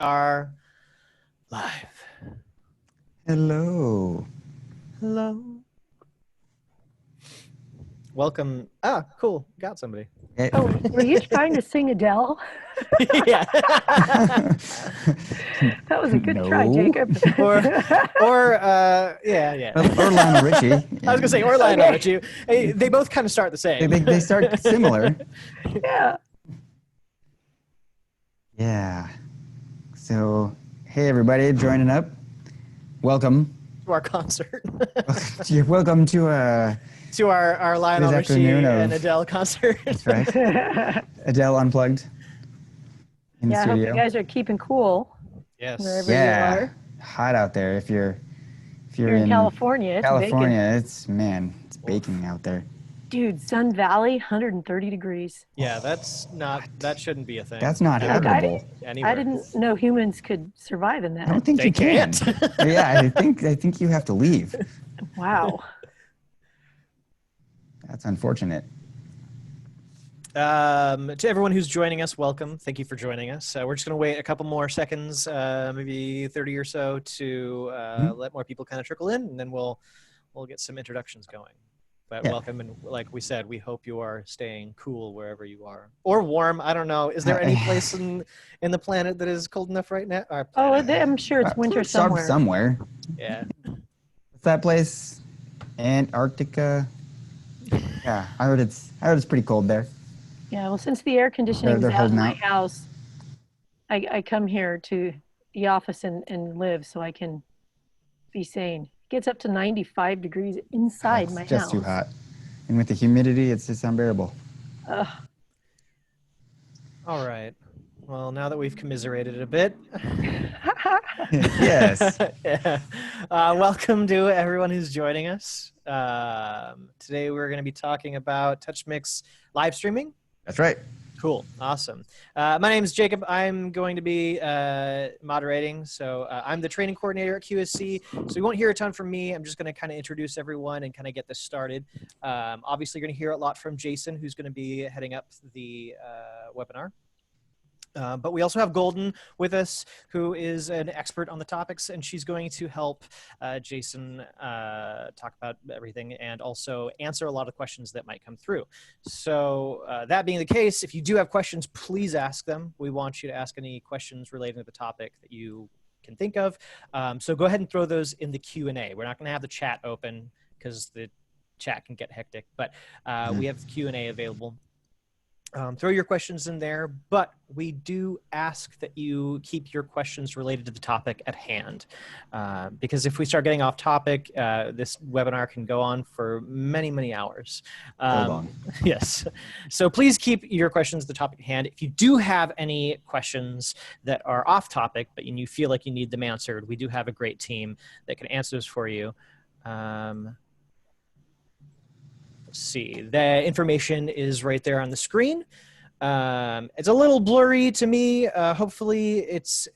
Are live. Hello. Hello. Welcome. Ah, cool. Got somebody. Oh, were you trying to sing Adele? Yeah. That was a good try, No. Jacob. Yeah. Or Lionel Richie. I was gonna say, or Lionel Okay. Richie. Hey, they both kind of start the same. They start similar. Yeah. Yeah. So, hey everybody joining up. Welcome. To our concert. Welcome to To our Lionel This Richie afternoon and of- Adele concert. that's right. Adele Unplugged in the Yeah, I hope studio. you guys are keeping cool Yes. wherever you Yeah. are. Hot out there. If you're You're in California, it's California, baking. it's baking out there. Dude, Sun Valley, 130 degrees. Yeah, that shouldn't be a thing. That's not Like, habitable. Anywhere. I didn't know humans could survive in I don't that. think They you can. can't. Yeah, I think you have to leave. Wow. That's unfortunate. To everyone who's joining us, welcome. Thank you for joining us. We're just going to wait a couple more seconds, maybe 30 or so, to let more people kind of trickle in, and then we'll get some introductions going. But Yeah. welcome, and like we said, we hope you are staying cool wherever you are, or warm. I don't know. Is there any place in the planet that is cold enough right now? Our Oh, planet. I'm sure it's winter somewhere. Somewhere. Yeah. What's that place? Antarctica. Yeah, I heard it's pretty cold there. Yeah, well, since the air conditioning is They're out in holding my out. house, I come here to the office and live so I can be sane. It gets up to 95 degrees inside my It's just house. too hot, and with the humidity, it's just unbearable. Ugh. All right. Well, now that we've commiserated a bit. Yes. Yeah. Welcome to everyone who's joining us. Today we're going to be talking about TouchMix live streaming. That's right. Cool. Awesome. My name is Jacob. I'm going to be moderating. So I'm the training coordinator at QSC. So you won't hear a ton from me. I'm just going to kind of introduce everyone and kind of get this started. Obviously, you're going to hear a lot from Jason, who's going to be heading up the webinar. But we also have Golden with us, who is an expert on the topics, and she's going to help Jason talk about everything and also answer a lot of questions that might come through. So that being the case, if you do have questions, please ask them. We want you to ask any questions relating to the topic that you can think of. So go ahead and throw those in the Q&A. We're not going to have the chat open because the chat can get hectic, but we have Q&A available. Throw your questions in there, but we do ask that you keep your questions related to the topic at hand. Because if we start getting off topic, this webinar can go on for many, many hours. Hold on. Yes. So please keep your questions the topic at hand. If you do have any questions that are off topic, but you feel like you need them answered, we do have a great team that can answer those for you. See, the information is right there on the screen. It's a little blurry to me. Hopefully it's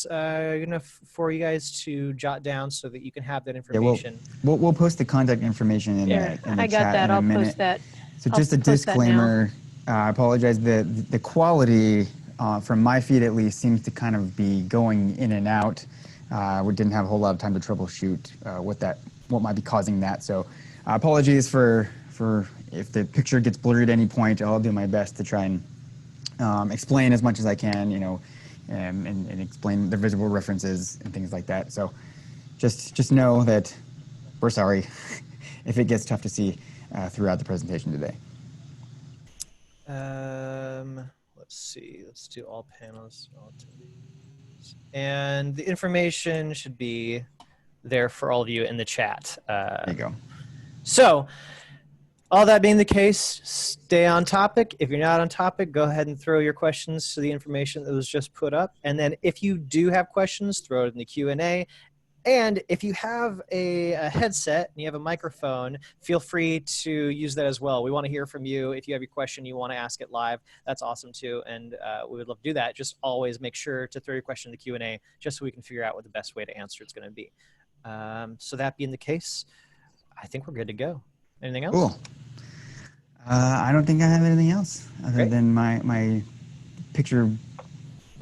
enough for you guys to jot down so that you can have that information. Yeah, we'll post the contact information in the I got chat that. in a I'll minute. post that. So I'll just a post that now. disclaimer. I apologize. The quality from my feed at least seems to kind of be going in and out. We didn't have a whole lot of time to troubleshoot what might be causing that. So apologies for if the picture gets blurred at any point. I'll do my best to try and explain as much as I can, and explain the visible references and things like that. So just know that we're sorry if it gets tough to see throughout the presentation today. Let's see. Let's do all panelists. And the information should be there for all of you in the chat. There you go. So, all that being the case, stay on topic. If you're not on topic, go ahead and throw your questions to the information that was just put up. And then if you do have questions, throw it in the Q&A. And if you have a headset and you have a microphone, feel free to use that as well. We want to hear from you. If you have your question, you want to ask it live, that's awesome too. And we would love to do that. Just always make sure to throw your question in the Q&A just so we can figure out what the best way to answer it's going to be. So that being the case, I think we're good to go. Anything else? Cool. I don't think I have anything else other than my picture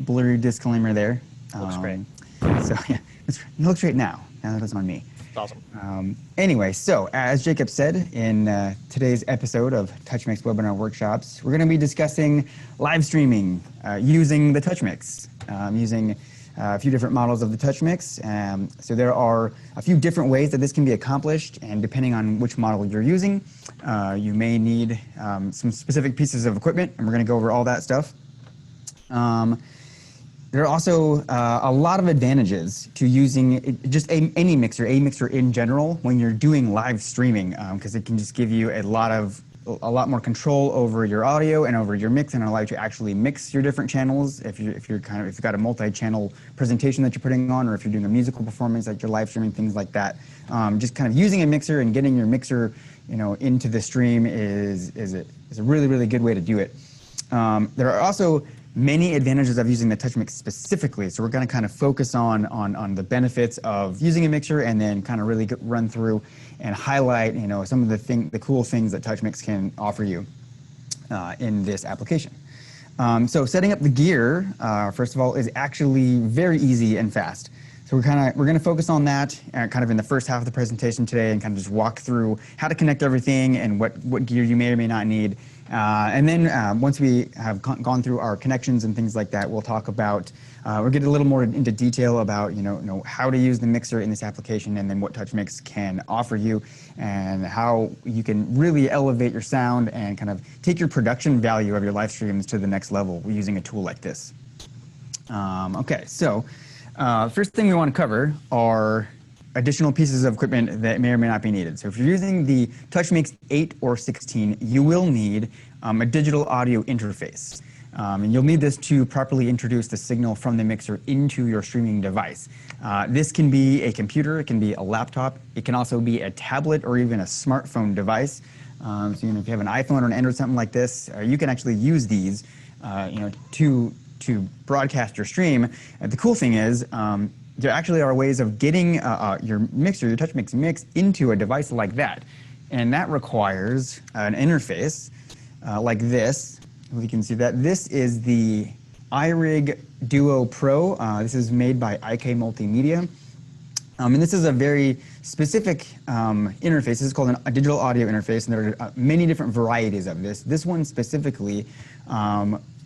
blurry disclaimer there. Looks great. So yeah, it looks great now. Now that it's on me. It's awesome. Anyway, so as Jacob said in today's episode of TouchMix webinar workshops, we're going to be discussing live streaming using the TouchMix, using a few different models of the TouchMix. So there are a few different ways that this can be accomplished, and depending on which model you're using, you may need some specific pieces of equipment, and we're going to go over all that stuff. There are also a lot of advantages to using just any mixer, a mixer in general, when you're doing live streaming, because it can just give you a lot more control over your audio and over your mix, and allow you to actually mix your different channels. If you've got a multi-channel presentation that you're putting on, or if you're doing a musical performance that you're live streaming, things like that. Just kind of using a mixer and getting your mixer, into the stream is a really, really good way to do it. There are also many advantages of using the TouchMix specifically, so we're going to kind of focus on the benefits of using a mixer, and then kind of really run through and highlight some of the cool things that TouchMix can offer you in this application. So setting up the gear, first of all, is actually very easy and fast. So we're going to focus on that kind of in the first half of the presentation today, and kind of just walk through how to connect everything and what gear you may or may not need. And then once we have gone through our connections and things like that, we'll talk about, we'll get a little more into detail about how to use the mixer in this application, and then what TouchMix can offer you, and how you can really elevate your sound and kind of take your production value of your live streams to the next level using a tool like this. Okay, so first thing we want to cover are additional pieces of equipment that may or may not be needed. So if you're using the TouchMix 8 or 16, you will need a digital audio interface. And you'll need this to properly introduce the signal from the mixer into your streaming device. This can be a computer, it can be a laptop, it can also be a tablet or even a smartphone device. So if you have an iPhone or an Android, something like this, you can actually use these to broadcast your stream. And the cool thing is, there actually are ways of getting your mixer, your TouchMix mix, into a device like that. And that requires an interface like this. If you can see that. This is the iRig Duo Pro. This is made by IK Multimedia. And this is a very specific interface. This is called a digital audio interface, and there are many different varieties of this. This one specifically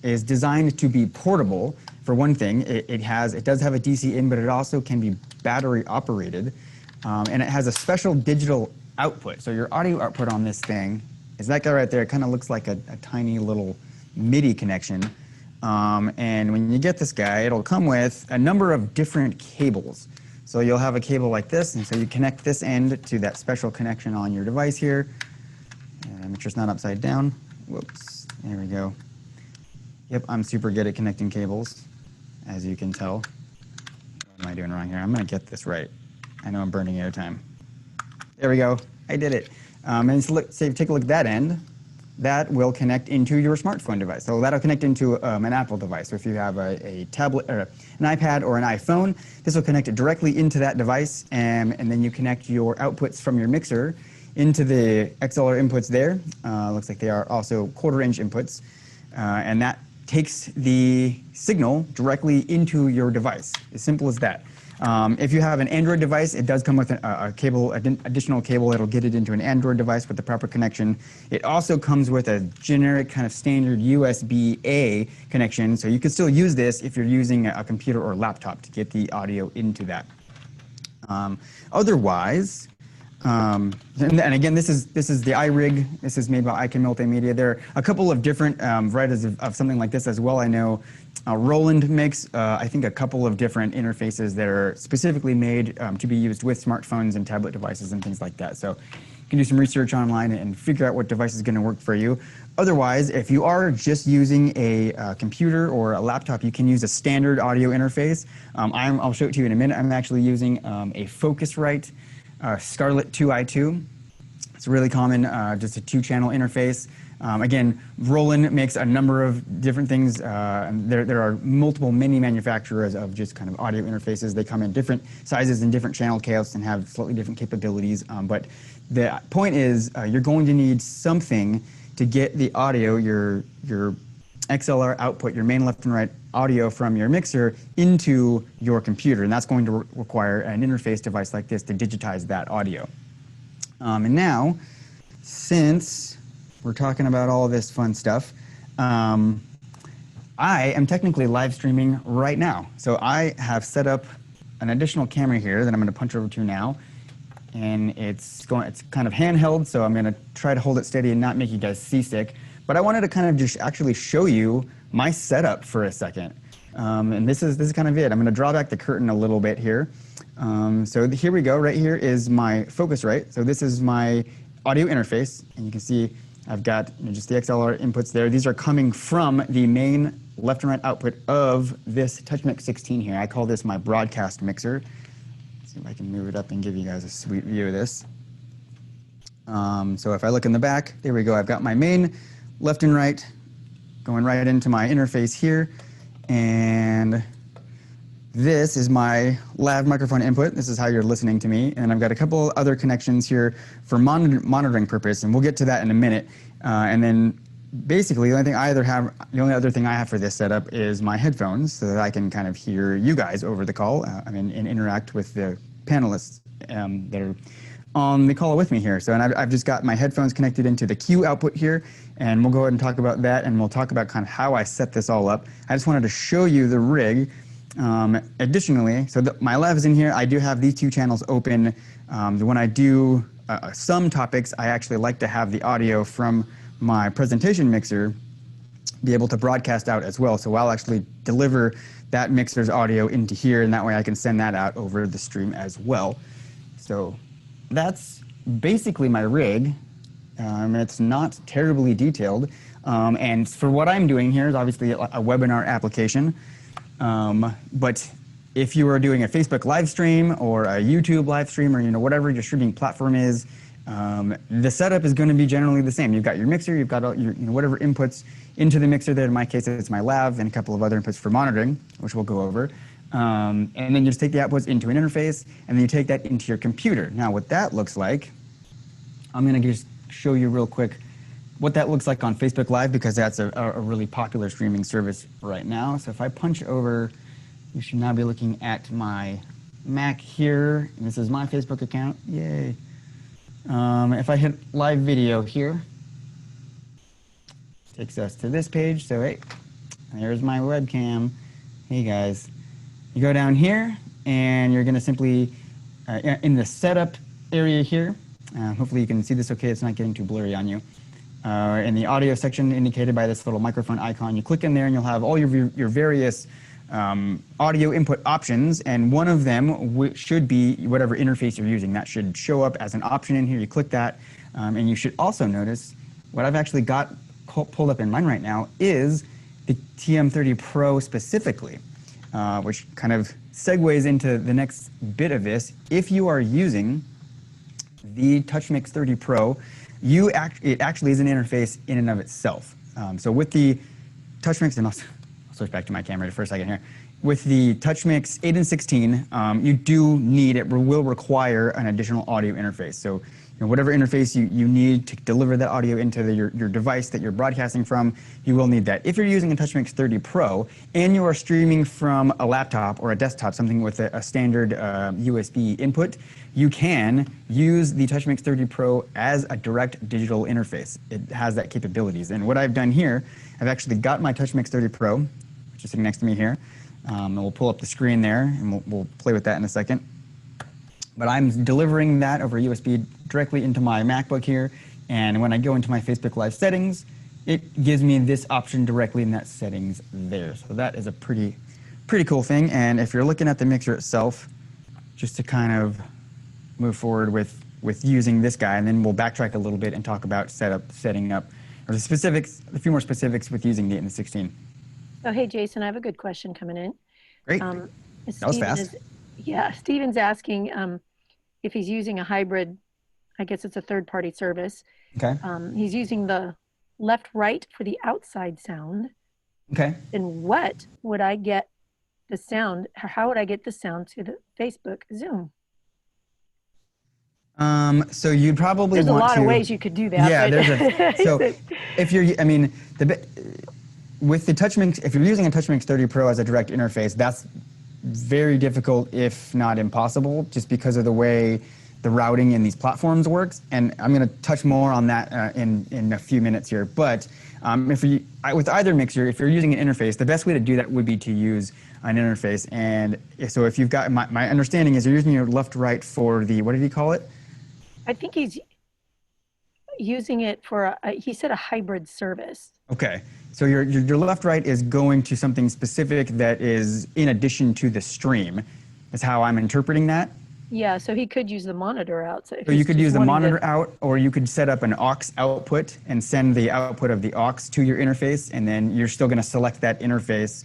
is designed to be portable. For one thing, it does have a DC in, but it also can be battery operated, and it has a special digital output. So your audio output on this thing is that guy right there. It kind of looks like a tiny little MIDI connection, and when you get this guy, it'll come with a number of different cables. So you'll have a cable like this, and so you connect this end to that special connection on your device here. And make sure it's not upside down. Whoops, there we go. Yep, I'm super good at connecting cables, as you can tell. What am I doing wrong here? I'm going to get this right. I know I'm burning out of time. There we go. I did it. And so take a look at that end. That will connect into your smartphone device. So that'll connect into an Apple device. So if you have a tablet, or an iPad or an iPhone, this will connect it directly into that device, and then you connect your outputs from your mixer into the XLR inputs there. Looks like they are also 1/4-inch inputs, and that takes the signal directly into your device. As simple as that. If you have an Android device, it does come with a cable, additional cable that'll get it into an Android device with the proper connection. It also comes with a generic kind of standard USB-A connection, so you can still use this if you're using a computer or laptop to get the audio into that. Otherwise, and again, this is the iRig. This is made by IK Multimedia. There are a couple of different varieties of something like this as well. I know Roland makes, I think, a couple of different interfaces that are specifically made to be used with smartphones and tablet devices and things like that. So you can do some research online and figure out what device is going to work for you. Otherwise, if you are just using a computer or a laptop, you can use a standard audio interface. I'll show it to you in a minute. I'm actually using a Focusrite Scarlett 2i2. It's really common, just a 2-channel interface. Again, Roland makes a number of different things. There are many manufacturers of just kind of audio interfaces. They come in different sizes and different channel counts and have slightly different capabilities. But the point is, you're going to need something to get the audio, your XLR output, your main left and right audio from your mixer into your computer, and that's going to require an interface device like this to digitize that audio. And now, since we're talking about all of this fun stuff, I am technically live streaming right now. So I have set up an additional camera here that I'm going to punch over to now, and it's kind of handheld, so I'm going to try to hold it steady and not make you guys seasick. But I wanted to kind of just actually show you my setup for a second. And this is kind of it. I'm going to draw back the curtain a little bit here. So here we go. Right here is my Focusrite. So this is my audio interface, and you can see I've got just the XLR inputs there. These are coming from the main left and right output of this TouchMix 16 here. I call this my broadcast mixer. Let's see if I can move it up and give you guys a sweet view of this. So if I look in the back, there we go. I've got my main left and right going right into my interface here, and this is my lav microphone input. This is how you're listening to me, and I've got a couple other connections here for monitoring purpose, and we'll get to that in a minute. And then basically the only other thing I have for this setup is my headphones, so that I can kind of hear you guys over the call, and interact with the panelists that are on the call with me here. So, and I've just got my headphones connected into the Q output here, and we'll go ahead and talk about that, and we'll talk about kind of how I set this all up. I just wanted to show you the rig. Additionally, so my lav is in here. I do have these two channels open. When I do some topics, I actually like to have the audio from my presentation mixer be able to broadcast out as well. So I'll actually deliver that mixer's audio into here, and that way I can send that out over the stream as well. So that's basically my rig. It's not terribly detailed. And for what I'm doing here is obviously a webinar application. But if you are doing a Facebook live stream or a YouTube live stream, or whatever your streaming platform is, the setup is going to be generally the same. You've got your mixer, you've got all your whatever inputs into the mixer there. In my case, it's my lav and a couple of other inputs for monitoring, which we'll go over. And then you just take the outputs into an interface, and then you take that into your computer. Now, what that looks like, I'm going to just show you real quick what that looks like on Facebook Live, because that's a really popular streaming service right now. So if I punch over, you should now be looking at my Mac here, and this is my Facebook account. Yay. If I hit live video here, it takes us to this page. So hey, there's my webcam. Hey guys. You go down here, and you're going to simply, in the setup area here, hopefully you can see this okay, it's not getting too blurry on you. In the audio section indicated by this little microphone icon, you click in there and you'll have all your various audio input options, and one of them should be whatever interface you're using. That should show up as an option in here. You click that, and you should also notice what I've actually got pulled up in mine right now is the TM30 Pro specifically, which kind of segues into the next bit of this. If you are using the TouchMix 30 Pro, it actually is an interface in and of itself. So with the TouchMix, and I'll switch back to my camera for a second here. With the TouchMix 8 and 16, you do need, it will require an additional audio interface. So whatever interface you need to deliver that audio into your device that you're broadcasting from, you will need that. If you're using a TouchMix 30 Pro and you are streaming from a laptop or a desktop, something with a standard USB input, you can use the TouchMix 30 Pro as a direct digital interface. It has that capabilities. And what I've done here, I've actually got my TouchMix 30 Pro, which is sitting next to me here. And we'll pull up the screen there, and we'll play with that in a second. But I'm delivering that over USB directly into my MacBook here, and when I go into my Facebook Live settings, it gives me this option directly in that settings there. So that is a pretty cool thing. And if you're looking at the mixer itself, just to kind of move forward with using this guy, and then we'll backtrack a little bit and talk about setting up, or the specifics, a few more specifics with using the 8 and the 16. Oh, hey, Jason, I have a good question coming in. Great. That was fast. Steven's asking if he's using a hybrid, I guess it's a third-party service. Okay. He's using the left-right for the outside sound. Okay. Then what would I get the sound, how would I get the sound to the Facebook Zoom? So you'd probably There's want to... a lot of ways you could do that. Yeah, so if you're, I mean, with the TouchMix, if you're using a TouchMix 30 Pro as a direct interface, that's very difficult, if not impossible, just because of the way the routing in these platforms works. And I'm going to touch more on that in a few minutes here. But with either mixer, if you're using an interface, the best way to do that would be to use an interface. And so if you've got, my understanding is you're using your left-right for the, what did he call it? I think he's using it for, he said a hybrid service. Okay, so your left-right is going to something specific that is in addition to the stream, is how I'm interpreting that. Yeah, so he could use the monitor out. So you could use the monitor out, or you could set up an aux output and send the output of the aux to your interface, and then you're still going to select that interface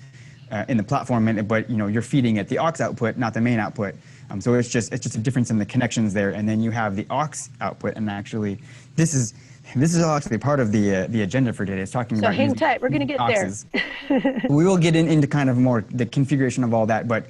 in the platform, but you're feeding it the aux output, not the main output. So it's just a difference in the connections there, and then you have the aux output. And actually, this is actually part of the agenda for today. It's talking about. So hang tight, we're going to get auxes. there. We will get into kind of more the configuration of all that, but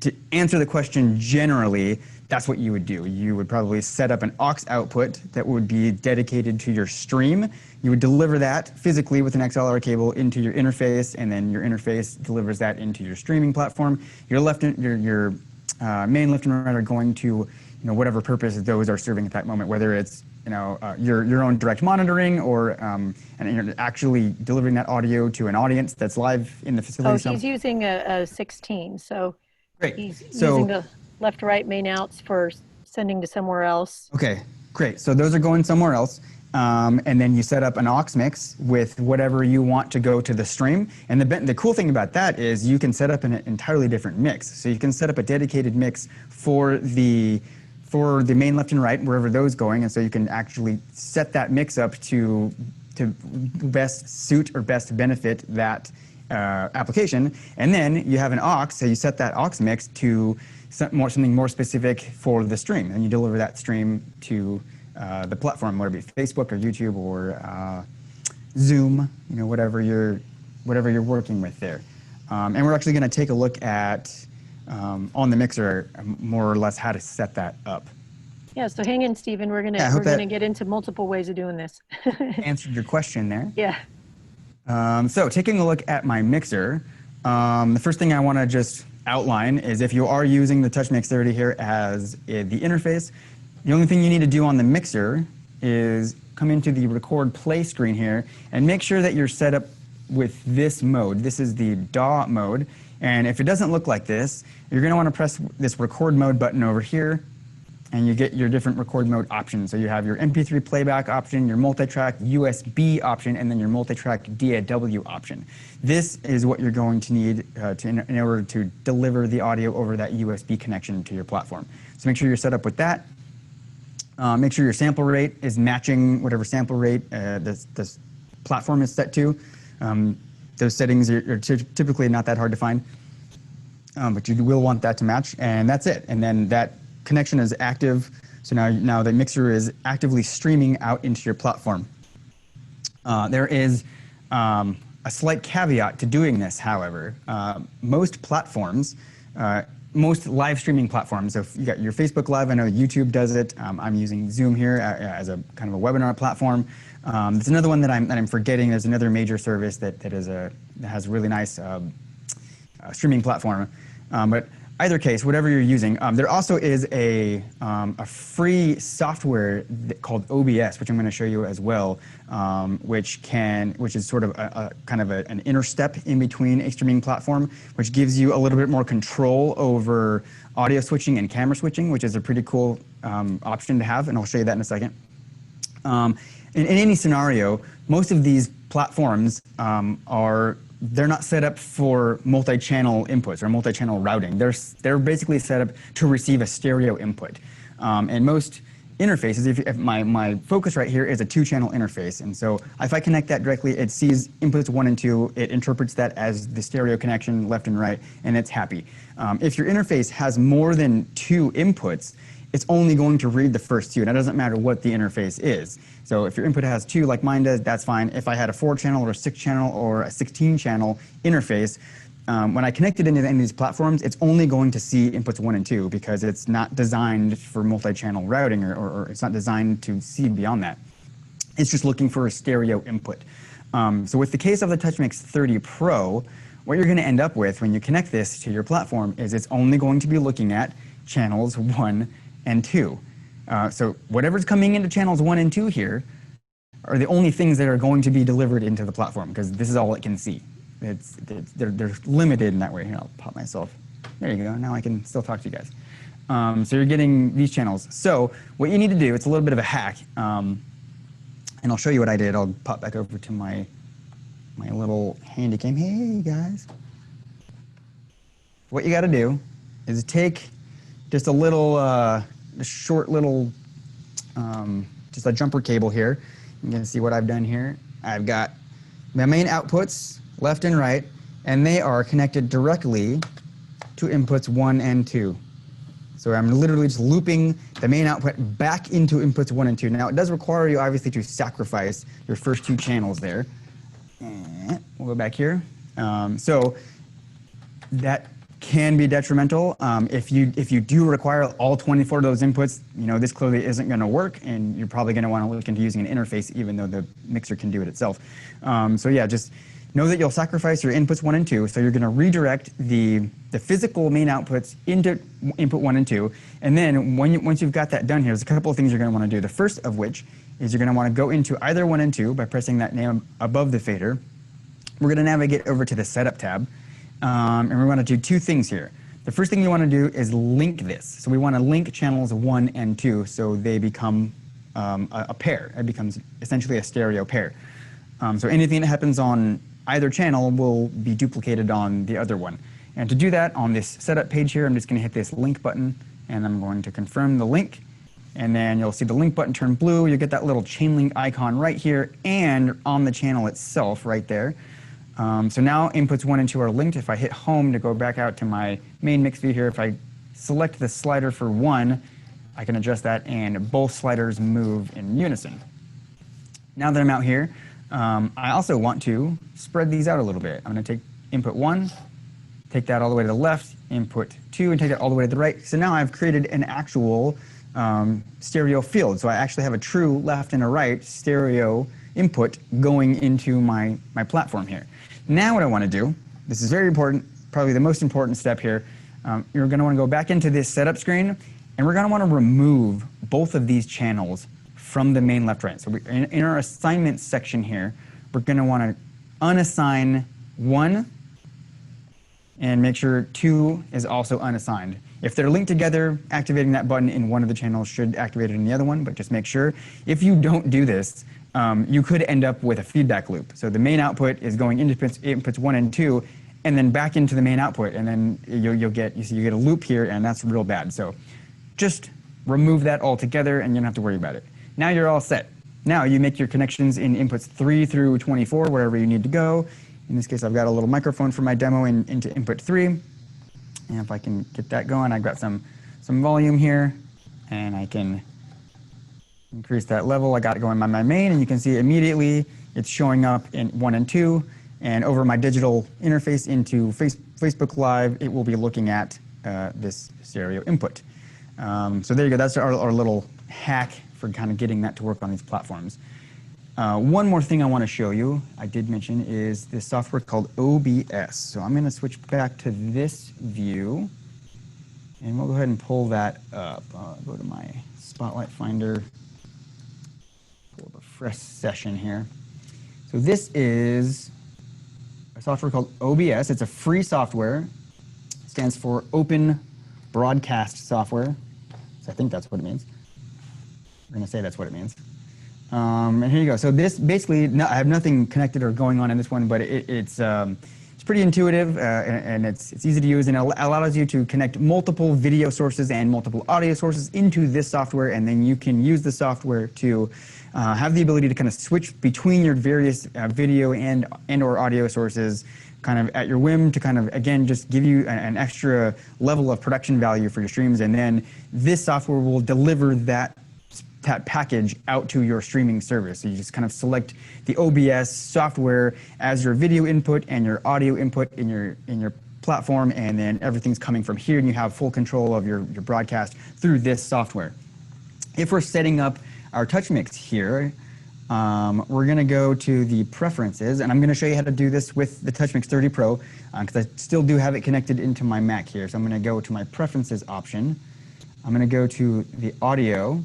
to answer the question generally, that's what you would do. You would probably set up an aux output that would be dedicated to your stream. You would deliver that physically with an XLR cable into your interface, and then your interface delivers that into your streaming platform. Your main left and right are going to whatever purpose those are serving at that moment, whether it's your own direct monitoring or and you're actually delivering that audio to an audience that's live in the facility. Oh, he's using a 16, so great. He's using the left-right main outs for sending to somewhere else. Okay, great. So those are going somewhere else. And then you set up an aux mix with whatever you want to go to the stream. And the cool thing about that is you can set up an entirely different mix. So you can set up a dedicated mix for the main left and right, wherever those going. And so you can actually set that mix up to best suit or best benefit that application. And then you have an aux, so you set that aux mix to something more specific for the stream, and you deliver that stream to the platform, whether it be Facebook or YouTube or Zoom, whatever you're working with there. And we're actually going to take a look at on the mixer more or less how to set that up. Yeah, so hang in, Stephen. We're gonna get into multiple ways of doing this. Answered your question there. Yeah. So taking a look at my mixer, the first thing I want to just outline is if you are using the TouchMix 30 here as the interface, the only thing you need to do on the mixer is come into the record play screen here and make sure that you're set up with this mode. This is the DAW mode, and if it doesn't look like this, you're going to want to press this record mode button over here, and you get your different record mode options. So you have your MP3 playback option, your multi-track USB option, and then your multi-track DAW option. This is what you're going to need in order to deliver the audio over that USB connection to your platform. So make sure you're set up with that. Make sure your sample rate is matching whatever sample rate this platform is set to. Those settings are typically not that hard to find, but you will want that to match, and that's it. And then that connection is active, so now the mixer is actively streaming out into your platform. There is a slight caveat to doing this, however. Most platforms, most live streaming platforms, so if you got your Facebook Live, I know YouTube does it. I'm using Zoom here as a kind of a webinar platform. There's another one that I'm forgetting. There's another major service that has a really nice streaming platform. But either case, whatever you're using, there also is a free software called OBS, which I'm going to show you as well, which is sort of an inner step in between a streaming platform, which gives you a little bit more control over audio switching and camera switching, which is a pretty cool option to have, and I'll show you that in a second. In any scenario, most of these platforms they're not set up for multi-channel inputs or multi-channel routing. They're basically set up to receive a stereo input. And most interfaces, if my focus right here is a 2-channel interface, and so if I connect that directly, it sees inputs 1 and 2, it interprets that as the stereo connection left and right, and it's happy. If your interface has more than 2 inputs, it's only going to read the first 2, and it doesn't matter what the interface is. So if your input has 2, like mine does, that's fine. If I had a 4-channel or a 6-channel or a 16-channel interface, when I connect it into any of these platforms, it's only going to see inputs 1 and 2 because it's not designed for multi-channel routing or it's not designed to see beyond that. It's just looking for a stereo input. So with the case of the TouchMix 30 Pro, what you're going to end up with when you connect this to your platform is it's only going to be looking at channels 1 and 2. So whatever's coming into channels 1 and 2 here are the only things that are going to be delivered into the platform, because this is all it can see. They're limited in that way. Here, I'll pop myself. There you go. Now I can still talk to you guys. So you're getting these channels. So what you need to do, it's a little bit of a hack, and I'll show you what I did. I'll pop back over to my little handy cam. Hey guys. What you got to do is take just a little, a short little, just a jumper cable here. You can see what I've done here. I've got my main outputs, left and right, and they are connected directly to inputs 1 and 2. So I'm literally just looping the main output back into inputs 1 and 2. Now it does require you obviously to sacrifice your first 2 channels there. And we'll go back here. So that can be detrimental. If you do require all 24 of those inputs, you know, this clearly isn't going to work, and you're probably going to want to look into using an interface, even though the mixer can do it itself. So yeah, just know that you'll sacrifice your inputs 1 and 2. So you're going to redirect the physical main outputs into input 1 and 2. And then once you've got that done here, there's a couple of things you're going to want to do. The first of which is you're going to want to go into either 1 and 2 by pressing that name above the fader. We're going to navigate over to the Setup tab. And we want to do 2 things here. The first thing you want to do is link this. So we want to link channels 1 and 2 so they become a pair. It becomes essentially a stereo pair. So anything that happens on either channel will be duplicated on the other one. And to do that, on this setup page here, I'm just going to hit this link button, and I'm going to confirm the link. And then you'll see the link button turn blue. You get that little chain link icon right here and on the channel itself right there. So now inputs 1 and 2 are linked. If I hit home to go back out to my main mix view here, if I select the slider for 1, I can adjust that and both sliders move in unison. Now that I'm out here, I also want to spread these out a little bit. I'm going to take input 1, take that all the way to the left, input 2, and take that all the way to the right. So now I've created an actual stereo field. So I actually have a true left and a right stereo input going into my platform here. Now what I want to do, this is very important, probably the most important step here, you're going to want to go back into this setup screen, and we're going to want to remove both of these channels from the main left-right. So in our assignments section here, we're going to want to unassign 1 and make sure 2 is also unassigned. If they're linked together, activating that button in one of the channels should activate it in the other one, but just make sure. If you don't do this, you could end up with a feedback loop. So the main output is going into inputs 1 and 2, and then back into the main output, and then you get a loop here, and that's real bad. So just remove that altogether, and you don't have to worry about it. Now you're all set. Now you make your connections in inputs 3 through 24, wherever you need to go. In this case, I've got a little microphone for my demo into input 3. And if I can get that going, I've got some volume here, and I can increase that level. I got it going on my main, and you can see immediately it's showing up in 1 and 2. And over my digital interface into Facebook Live, it will be looking at this stereo input. So there you go. That's our little hack for kind of getting that to work on these platforms. One more thing I want to show you, I did mention, is this software called OBS. So I'm going to switch back to this view, and we'll go ahead and pull that up. I'll go to my Spotlight Finder, pull up a fresh session here. So this is a software called OBS. It's a free software. It stands for Open Broadcast Software. So I think that's what it means. We're going to say that's what it means. And here you go. So this basically, I have nothing connected or going on in this one, but it's pretty intuitive and it's easy to use, and it allows you to connect multiple video sources and multiple audio sources into this software, and then you can use the software to have the ability to kind of switch between your various video and or audio sources kind of at your whim to kind of, again, just give you an extra level of production value for your streams, and then this software will deliver that package out to your streaming service. So you just kind of select the OBS software as your video input and your audio input in your platform, and then everything's coming from here, and you have full control of your broadcast through this software. If we're setting up our TouchMix here, we're going to go to the preferences, and I'm going to show you how to do this with the TouchMix 30 Pro because I still do have it connected into my Mac here. So I'm going to go to my preferences option. I'm going to go to the audio,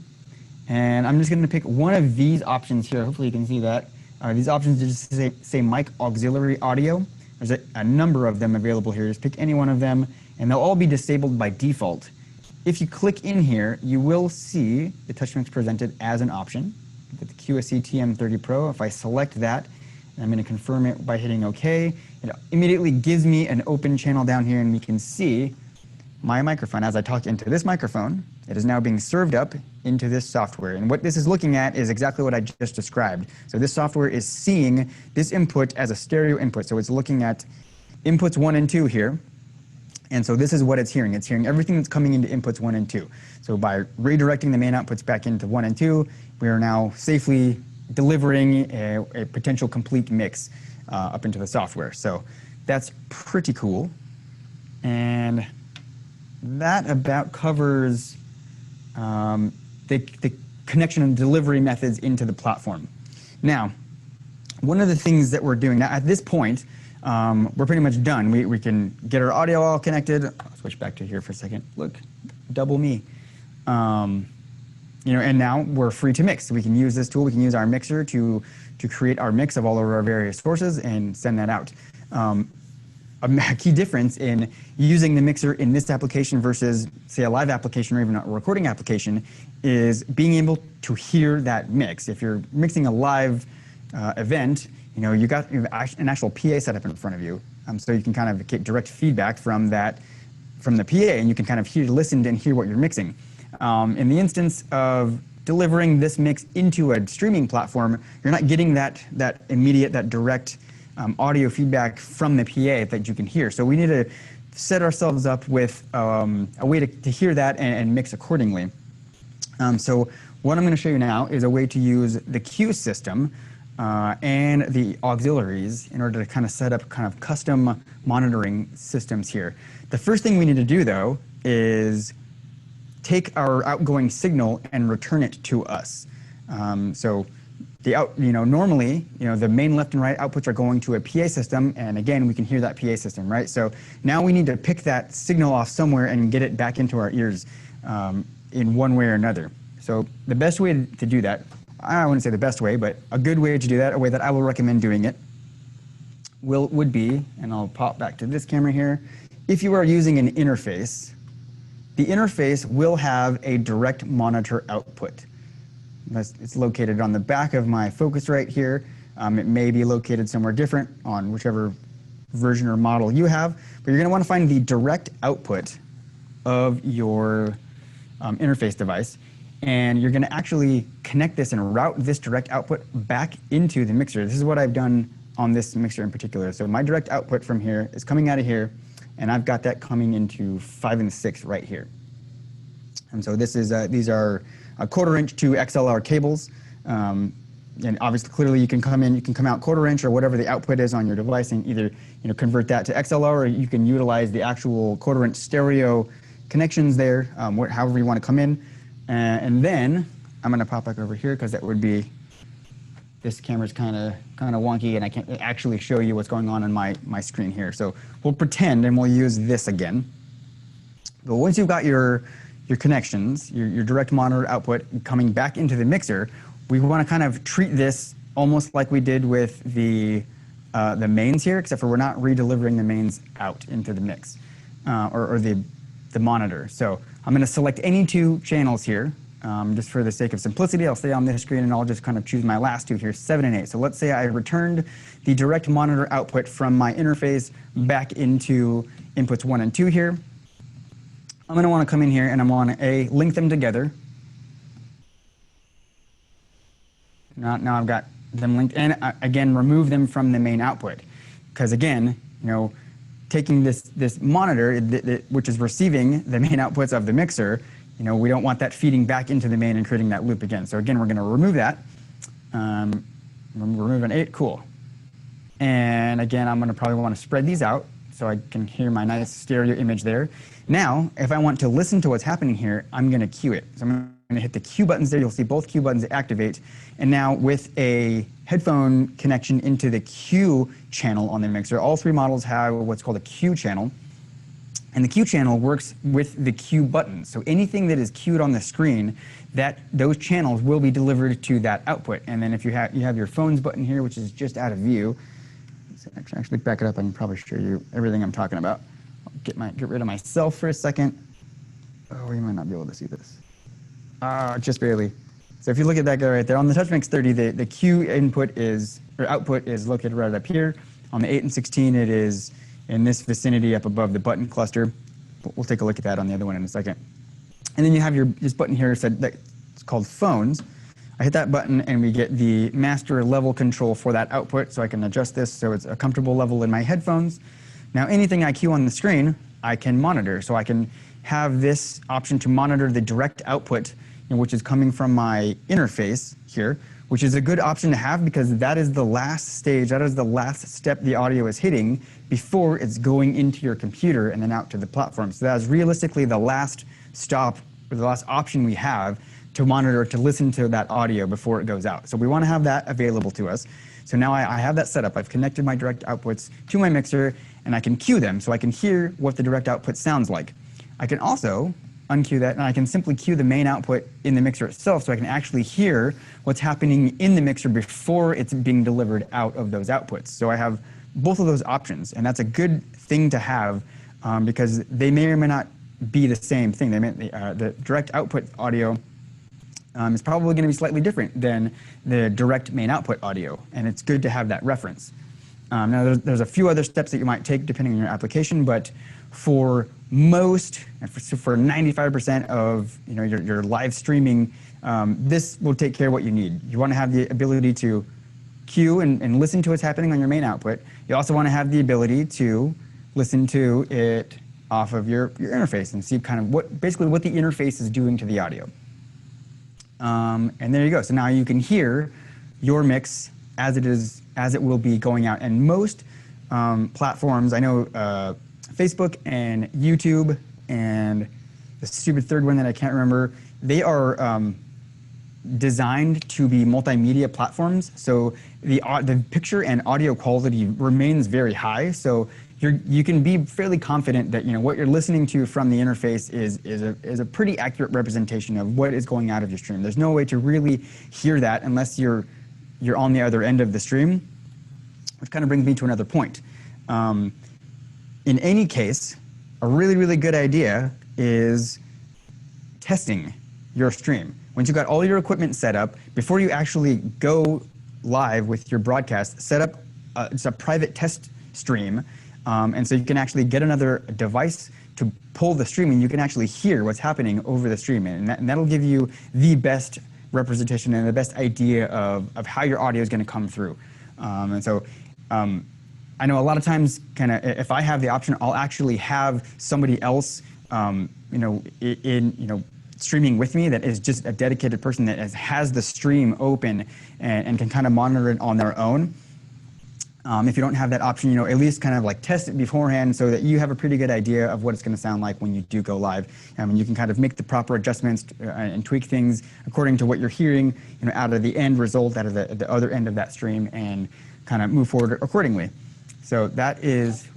and I'm just going to pick one of these options here. Hopefully you can see that. These options just say mic auxiliary audio. There's a number of them available here. Just pick any one of them, and they'll all be disabled by default. If you click in here, you will see the TouchMix presented as an option with the QSC TM30 Pro. If I select that, I'm going to confirm it by hitting OK. It immediately gives me an open channel down here, and we can see my microphone. As I talk into this microphone, it is now being served up into this software. And what this is looking at is exactly what I just described. So this software is seeing this input as a stereo input. So it's looking at inputs 1 and 2 here. And so this is what it's hearing. It's hearing everything that's coming into inputs 1 and 2. So by redirecting the main outputs back into 1 and 2, we are now safely delivering a potential complete mix up into the software. So that's pretty cool. And that about covers the connection and delivery methods into the platform. Now, one of the things that we're doing now at this point, we're pretty much done. We can get our audio all connected. I'll switch back to here for a second. Look, double me. You know, and now we're free to mix. We can use this tool. We can use our mixer to create our mix of all of our various sources and send that out. A key difference in using the mixer in this application versus, say, a live application or even a recording application is being able to hear that mix. If you're mixing a live event, you know, you have an actual PA setup in front of you, so you can kind of get direct feedback from the PA, and you can kind of listen and hear what you're mixing. In the instance of delivering this mix into a streaming platform, you're not getting that immediate, that direct audio feedback from the PA that you can hear. So we need to set ourselves up with a way to hear that and mix accordingly. So what I'm going to show you now is a way to use the Q system and the auxiliaries in order to kind of set up kind of custom monitoring systems here. The first thing we need to do, though, is take our outgoing signal and return it to us. Normally, the main left and right outputs are going to a PA system, and again, we can hear that PA system, right? So now we need to pick that signal off somewhere and get it back into our ears in one way or another. So the best way to do that, I wouldn't say the best way, but a good way to do that, a way that I will recommend doing it, would be, and I'll pop back to this camera here, if you are using an interface, the interface will have a direct monitor output. It's located on the back of my Focusrite here. It may be located somewhere different on whichever version or model you have, but you're going to want to find the direct output of your interface device, and you're going to actually connect this and route this direct output back into the mixer. This is what I've done on this mixer in particular. So my direct output from here is coming out of here, and I've got that coming into 5 and 6 right here. And so this is these are a 1/4 inch to XLR cables, and obviously clearly you can come out 1/4 inch or whatever the output is on your device, and either convert that to XLR, or you can utilize the actual 1/4 inch stereo connections there, however you want to come in. And then I'm going to pop back over here because that would be, this camera's kind of wonky and I can't actually show you what's going on my screen here. So we'll pretend and we'll use this again. But once you've got your connections, your direct monitor output coming back into the mixer, we want to kind of treat this almost like we did with the mains here, except for we're not redelivering the mains out into the mix or the monitor. So I'm going to select any 2 channels here. Just for the sake of simplicity, I'll stay on this screen and I'll just kind of choose my last 2 here, 7 and 8. So let's say I returned the direct monitor output from my interface back into inputs 1 and 2 here. I'm going to want to come in here and I'm going to link them together. Now I've got them linked, and again remove them from the main output, because again, taking this monitor which is receiving the main outputs of the mixer, we don't want that feeding back into the main and creating that loop again. So again, we're going to remove that. Remove an 8, cool. And again, I'm going to probably want to spread these out so I can hear my nice stereo image there. Now, if I want to listen to what's happening here, I'm going to cue it. So I'm going to hit the Q buttons there. You'll see both Q buttons activate. And now with a headphone connection into the Q channel on the mixer, all three models have what's called a Q channel. And the Q channel works with the Q button. So anything that is queued on the screen, those channels will be delivered to that output. And then if you have your phones button here, which is just out of view. So actually back it up, I can probably show you everything I'm talking about. I'll get rid of myself for a second. Oh, you might not be able to see this. Just barely. So if you look at that guy right there, on the TouchMix 30, the Q output is located right up here. On the 8 and 16, it is in this vicinity up above the button cluster. We'll take a look at that on the other one in a second. And then you have this button here that's called phones. I hit that button and we get the master level control for that output, so I can adjust this so it's a comfortable level in my headphones. Now anything I cue on the screen, I can monitor. So I can have this option to monitor the direct output, which is coming from my interface here, which is a good option to have because that is the last stage, that is the last step the audio is hitting before it's going into your computer and then out to the platform. So that is realistically the last stop or the last option we have to monitor, to listen to that audio before it goes out. So we want to have that available to us. So now I have that set up. I've connected my direct outputs to my mixer and I can cue them so I can hear what the direct output sounds like. I can also uncue that and I can simply cue the main output in the mixer itself so I can actually hear what's happening in the mixer before it's being delivered out of those outputs. So I have both of those options, and that's a good thing to have because they may or may not be the same thing. The direct output audio is probably going to be slightly different than the direct main output audio, and it's good to have that reference. Now there's a few other steps that you might take depending on your application, but for most, for 95% of your live streaming, this will take care of what you need. You want to have the ability to cue and listen to what's happening on your main output. You also want to have the ability to listen to it off of your interface and see kind of basically what the interface is doing to the audio. And there you go. So now you can hear your mix as it will be going out. And most platforms, I know Facebook and YouTube and the stupid third one that I can't remember, they are designed to be multimedia platforms. So the picture and audio quality remains very high. So you can be fairly confident that what you're listening to from the interface is a pretty accurate representation of what is going out of your stream. There's no way to really hear that unless you're on the other end of the stream, which kind of brings me to another point. In any case, a really, really good idea is testing your stream. Once you've got all your equipment set up, before you actually go live with your broadcast, set up it's a private test stream, and so you can actually get another device to pull the stream, and you can actually hear what's happening over the stream, and that'll give you the best representation and the best idea of how your audio is going to come through. I know a lot of times, if I have the option, I'll actually have somebody else, streaming with me that is just a dedicated person that has the stream open and can kind of monitor it on their own. If you don't have that option, at least kind of like test it beforehand so that you have a pretty good idea of what it's going to sound like when you do go live. And you can kind of make the proper adjustments and tweak things according to what you're hearing, out of the end result, out of the other end of that stream, and kind of move forward accordingly. So that is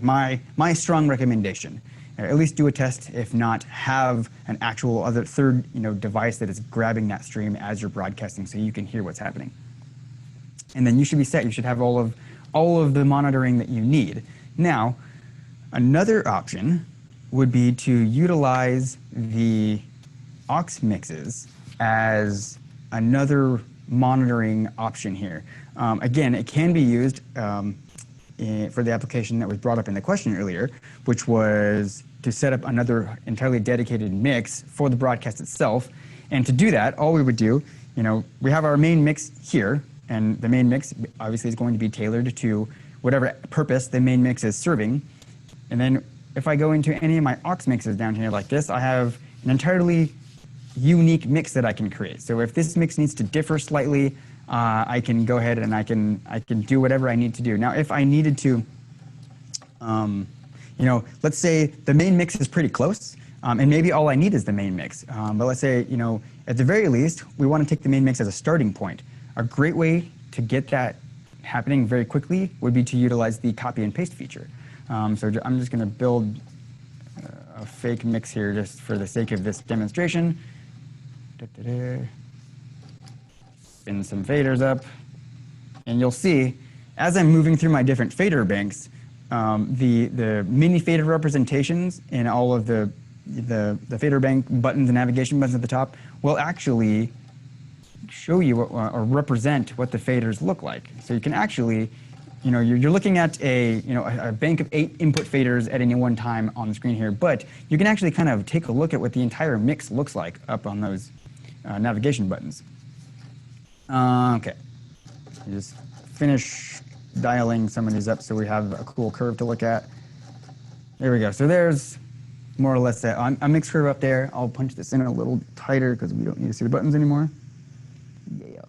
my strong recommendation. At least do a test. If not, have an actual other third device that is grabbing that stream as you're broadcasting so you can hear what's happening. And then you should be set. You should have all of the monitoring that you need. Now, another option would be to utilize the aux mixes as another monitoring option here. Again, it can be used for the application that was brought up in the question earlier, which was to set up another entirely dedicated mix for the broadcast itself. And to do that, all we would do, we have our main mix here, and the main mix obviously is going to be tailored to whatever purpose the main mix is serving. And then if I go into any of my aux mixes down here like this, I have an entirely unique mix that I can create. So if this mix needs to differ slightly, I can go ahead and I can do whatever I need to do. Now, if I needed to, let's say the main mix is pretty close, And maybe all I need is the main mix. But let's say, at the very least, we want to take the main mix as a starting point. A great way to get that happening very quickly would be to utilize the copy and paste feature. So I'm just going to build a fake mix here just for the sake of this demonstration. Spin some faders up. And you'll see, as I'm moving through my different fader banks, the mini fader representations in all of the fader bank buttons and navigation buttons at the top will actually show you or represent what the faders look like. So you can actually, you're looking at a bank of 8 input faders at any one time on the screen here, but you can actually kind of take a look at what the entire mix looks like up on those navigation buttons. Okay, just finish dialing some of these up so we have a cool curve to look at. There we go. So there's more or less a mix curve up there. I'll punch this in a little tighter because we don't need to see the buttons anymore. Yeah.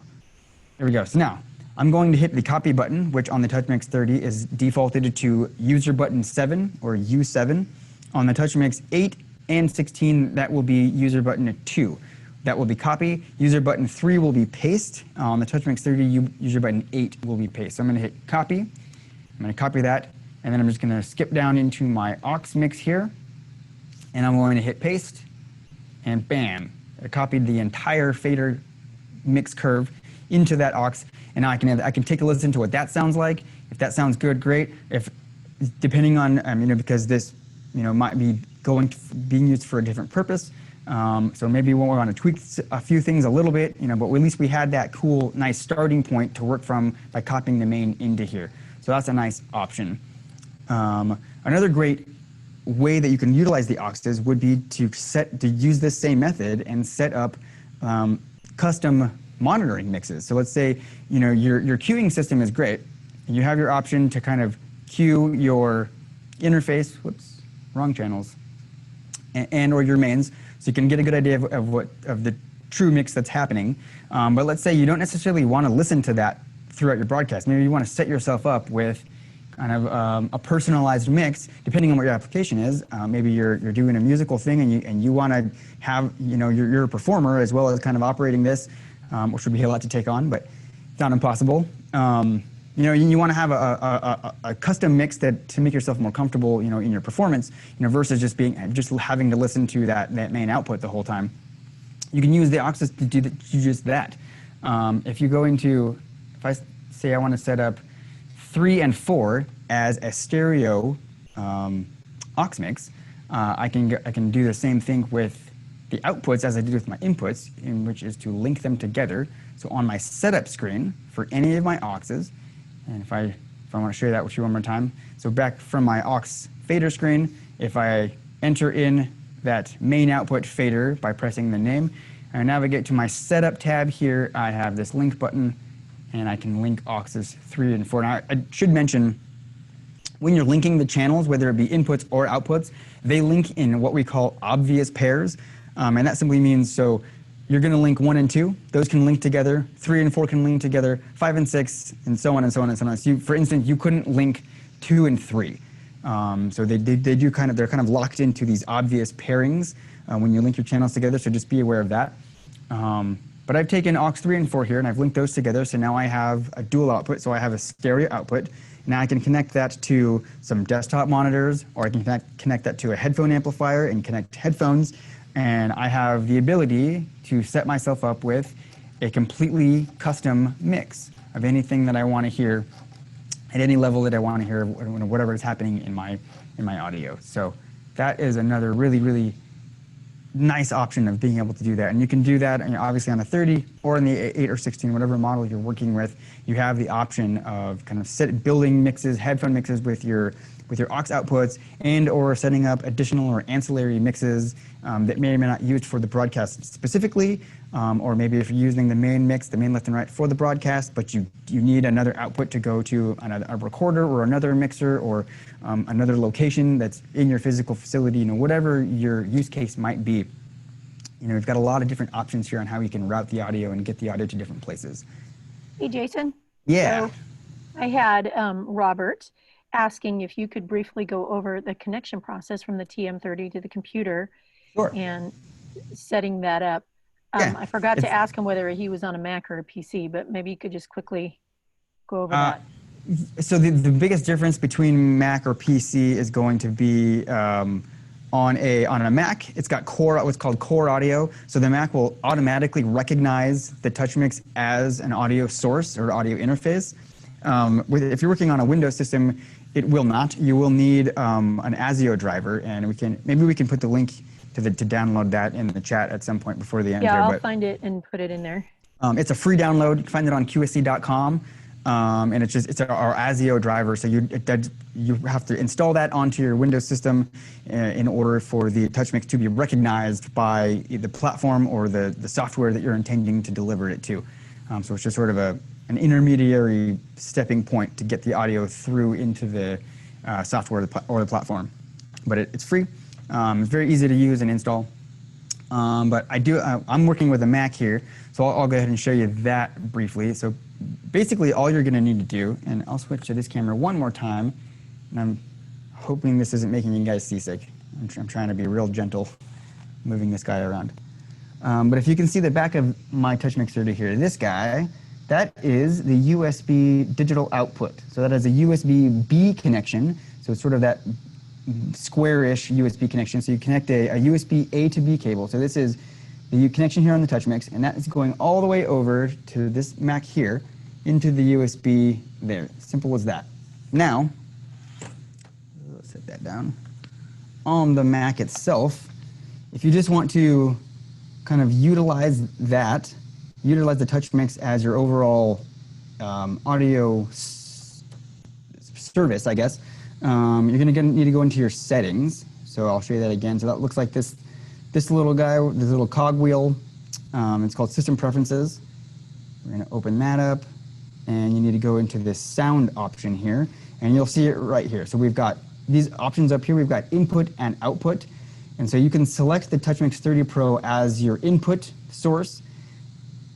There we go. So now I'm going to hit the copy button, which on the TouchMix 30 is defaulted to user button 7 or U7. On the TouchMix 8 and 16, that will be user button 2. That will be copy. User button 3 will be paste. On the TouchMix 30, user button 8 will be paste. So I'm going to hit copy. I'm going to copy that, and then I'm just going to skip down into my aux mix here, and I'm going to hit paste, and bam, I copied the entire fader mix curve into that aux, and now I can take a listen to what that sounds like. If that sounds good, great. If depending on because this might be being used for a different purpose. So maybe we want to tweak a few things a little bit, but at least we had that cool, nice starting point to work from by copying the main into here. So that's a nice option. Another great way that you can utilize the auxes would be to use this same method and set up custom monitoring mixes. So let's say your queuing system is great, and you have your option to kind of queue your interface. Whoops, wrong channels. And or your mains, so you can get a good idea of the true mix that's happening. But let's say you don't necessarily want to listen to that throughout your broadcast. Maybe you want to set yourself up with kind of a personalized mix, depending on what your application is. Maybe you're doing a musical thing and you want to have you're a performer as well as kind of operating this, which would be a lot to take on, but it's not impossible. You want to have a custom mix to make yourself more comfortable, in your performance, versus just having to listen to that main output the whole time. You can use the auxes to do just that. If you go into, if I say I want to set up 3 and 4 as a stereo aux mix, I can do the same thing with the outputs as I did with my inputs, which is to link them together. So on my setup screen for any of my auxes. And if I want to share that with you one more time. So back from my aux fader screen, if I enter in that main output fader by pressing the name, and I navigate to my setup tab here, I have this link button, and I can link auxes 3 and 4. Now, I should mention, when you're linking the channels, whether it be inputs or outputs, they link in what we call obvious pairs. And that simply means, so you're going to link 1 and 2. Those can link together. 3 and 4 can link together. 5 and 6, and so on and so on and so on. So for instance, you couldn't link 2 and 3. So they're kind of locked into these obvious pairings when you link your channels together. So just be aware of that. But I've taken aux 3 and 4 here, and I've linked those together. So now I have a dual output. So I have a stereo output. Now I can connect that to some desktop monitors, or I can connect that to a headphone amplifier and connect headphones. And I have the ability to set myself up with a completely custom mix of anything that I want to hear at any level that I want to hear, whatever is happening in my audio. So that is another really, really nice option of being able to do that. And you can do that obviously on the 30 or in the 8 or 16, whatever model you're working with. You have the option of kind of building mixes, headphone mixes with your aux outputs, and or setting up additional or ancillary mixes that may or may not be used for the broadcast specifically, or maybe if you're using the main mix, the main left and right for the broadcast, but you need another output to go to a recorder or another mixer or another location that's in your physical facility, whatever your use case might be. We've got a lot of different options here on how you can route the audio and get the audio to different places. Hey, Jason. Yeah. So I had Robert asking if you could briefly go over the connection process from the TM30 to the computer. Sure. and setting that up. Yeah, I forgot to it's- ask him whether he was on a Mac or a PC, but maybe you could just quickly go over that. So the biggest difference between Mac or PC is going to be on a Mac, it's got what's called core audio. So the Mac will automatically recognize the TouchMix as an audio source or audio interface. If you're working on a Windows system, it will not. You will need an ASIO driver, and maybe we can put the link to download that in the chat at some point before the end. Yeah, here, I'll find it and put it in there. it's a free download. You can find it on QSC.com. And it's our ASIO driver, so you have to install that onto your Windows system in order for the TouchMix to be recognized by the platform or the software that you're intending to deliver it to. So it's just sort of an intermediary stepping point to get the audio through into the software or the platform. But it's free. It's very easy to use and install. But I'm working with a Mac here, so I'll go ahead and show you that briefly. So basically all you're going to need to do, and I'll switch to this camera one more time, and I'm hoping this isn't making you guys seasick. I'm trying to be real gentle moving this guy around. But if you can see the back of my TouchMix 30 here, this guy, that is the USB digital output. So that is a USB-B connection, so it's sort of that square-ish USB connection. So you connect a USB A to B cable. So this is the connection here on the TouchMix, and that is going all the way over to this Mac here into the USB there. Simple as that. Now, let's set that down. On the Mac itself, if you just want to kind of utilize the TouchMix as your overall audio service, I guess, you're going to need to go into your settings. So I'll show you that again. So that looks like this little guy, this little cogwheel. It's called System Preferences. We're going to open that up, and you need to go into this sound option here, and you'll see it right here. So we've got these options up here. We've got input and output, and so you can select the TouchMix 30 Pro as your input source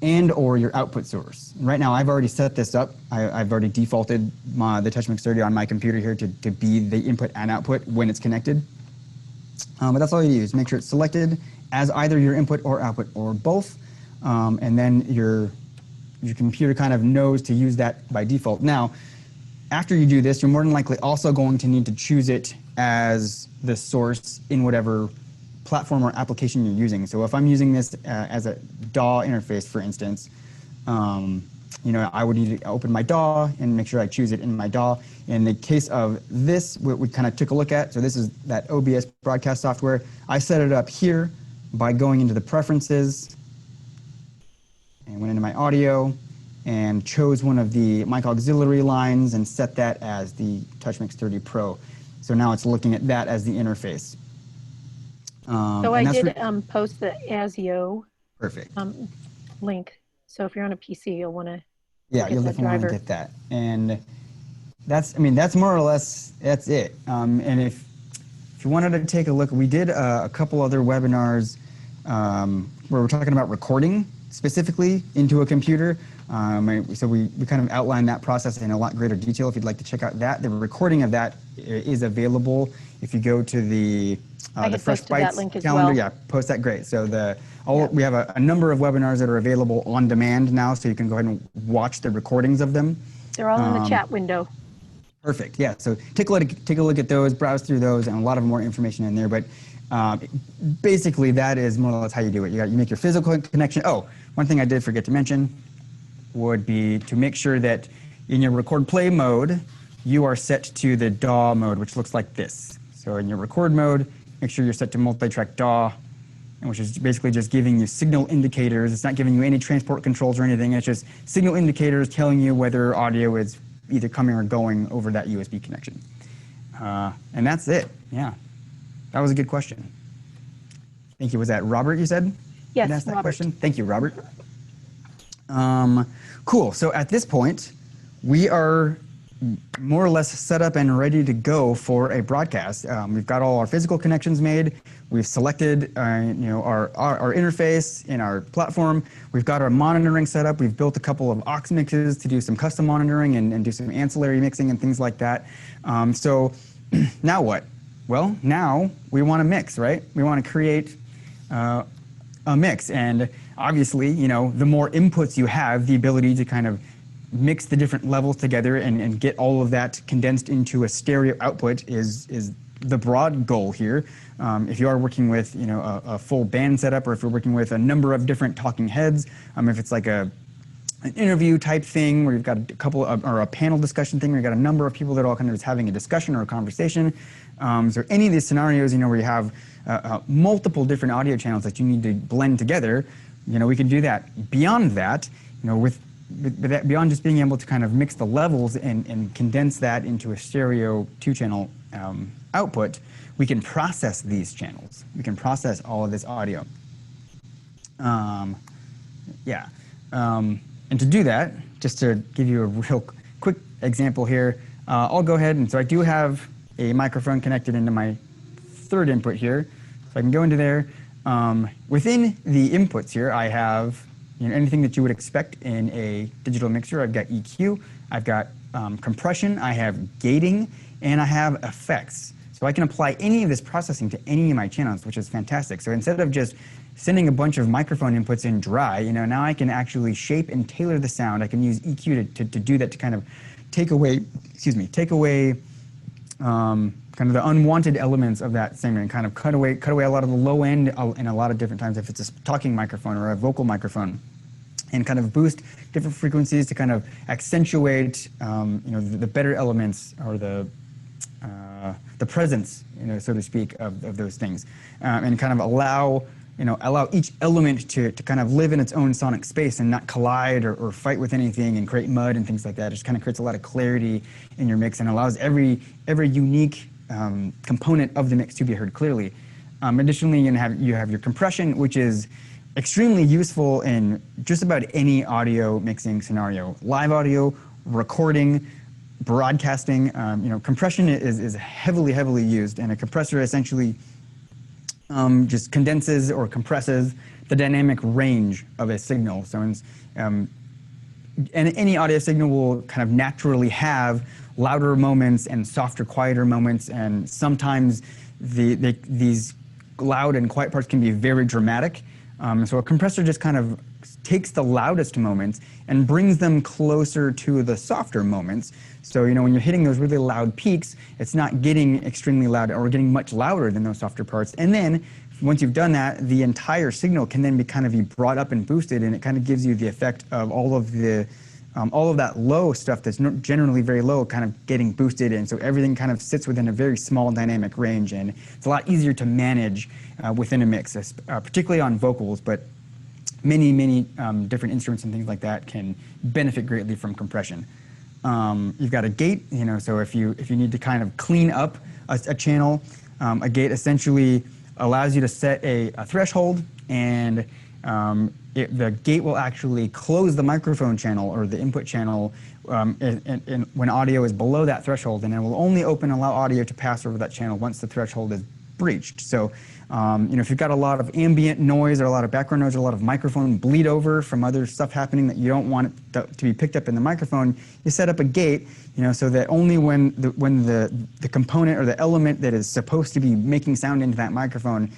and or your output source. Right now, I've already set this up. I've already defaulted the TouchMix 30 on my computer here to be the input and output when it's connected. But that's all you use. Make sure it's selected as either your input or output or both, and then your computer kind of knows to use that by default. Now, after you do this, you're more than likely also going to need to choose it as the source in whatever platform or application you're using. So if I'm using this as a DAW interface, for instance, I would need to open my DAW and make sure I choose it in my DAW. In the case of this, what we kind of took a look at, so this is that OBS broadcast software. I set it up here by going into the preferences and went into my audio and chose one of the mic auxiliary lines and set that as the TouchMix 30 Pro. So now it's looking at that as the interface. So I did post the ASIO link. So if you're on a PC, you'll want to you'll definitely want to get that. And that's more or less, that's it. And if you wanted to take a look, we did a couple other webinars where we're talking about recording specifically into a computer. So we kind of outlined that process in a lot greater detail. If you'd like to check out that, the recording of that is available if you go to the Fresh Bites calendar. Well. Yeah, post that. Great. So we have a number of webinars that are available on demand now, so you can go ahead and watch the recordings of them. They're all in the chat window. Perfect. Yeah. So take a look at those, browse through those, and a lot of more information in there. But basically, that is more or less how you do it. You make your physical connection. Oh, one thing I did forget to mention would be to make sure that in your record play mode, you are set to the DAW mode, which looks like this. So in your record mode, make sure you're set to multi-track DAW, which is basically just giving you signal indicators. It's not giving you any transport controls or anything. It's just signal indicators telling you whether audio is either coming or going over that USB connection. And that's it. Yeah. That was a good question. Thank you. Was that Robert, you said? Yes, asked that Robert. question? Thank you, Robert. Cool. So at this point, we are more or less set up and ready to go for a broadcast. We've got all our physical connections made. We've selected our interface in our platform. We've got our monitoring set up. We've built a couple of aux mixes to do some custom monitoring and do some ancillary mixing and things like that. So now what? Well, now we want to mix, right? We want to create a mix. And obviously, you know, the more inputs you have, the ability to kind of mix the different levels together and get all of that condensed into a stereo output is the broad goal here. If you are working with, you know, a full band setup, or if you're working with a number of different talking heads, if it's like an interview type thing where you've got a couple of, or a panel discussion thing where you've got a number of people that are all kind of just having a discussion or a conversation. So any of these scenarios, you know, where you have multiple different audio channels that you need to blend together, you know, we can do that. Beyond that, you know, with that, beyond just being able to kind of mix the levels and condense that into a stereo 2-channel output, we can process these channels. We can process all of this audio. And to do that, just to give you a real quick example here, I'll go ahead and, so I do have a microphone connected into my third input here. So I can go into there. Within the inputs here, I have, you know, anything that you would expect in a digital mixer. I've got EQ, I've got compression, I have gating, and I have effects. So I can apply any of this processing to any of my channels, which is fantastic. So instead of just sending a bunch of microphone inputs in dry, you know, now I can actually shape and tailor the sound. I can use EQ to do that, to kind of take away, kind of the unwanted elements of that singer, and kind of cut away a lot of the low end in a lot of different times if it's a talking microphone or a vocal microphone, and kind of boost different frequencies to kind of accentuate, you know, the better elements, or the presence, you know, so to speak, of those things, and kind of allow each element to kind of live in its own sonic space and not collide or fight with anything and create mud and things like that. It just kind of creates a lot of clarity in your mix and allows every unique component of the mix to be heard clearly. Additionally, you have your compression, which is extremely useful in just about any audio mixing scenario. Live audio, recording, broadcasting, you know, compression is heavily used, and a compressor essentially just condenses or compresses the dynamic range of a signal. So and any audio signal will kind of naturally have louder moments and softer, quieter moments, and sometimes these loud and quiet parts can be very dramatic. So a compressor just kind of takes the loudest moments and brings them closer to the softer moments. So, you know, when you're hitting those really loud peaks, it's not getting extremely loud or getting much louder than those softer parts. And then once you've done that, the entire signal can then be brought up and boosted, and it kind of gives you the effect of all of that low stuff that's generally very low kind of getting boosted, and so everything kind of sits within a very small dynamic range, and it's a lot easier to manage within a mix, particularly on vocals, but many different instruments and things like that can benefit greatly from compression. You've got a gate, you know, so if you need to kind of clean up a channel, a gate essentially allows you to set a threshold, and the gate will actually close the microphone channel or the input channel when audio is below that threshold, and it will only allow audio to pass over that channel once the threshold is breached. So, you know, if you've got a lot of ambient noise or a lot of background noise or a lot of microphone bleed over from other stuff happening that you don't want it to be picked up in the microphone, you set up a gate, you know, so that only when the component or the element that is supposed to be making sound into that microphone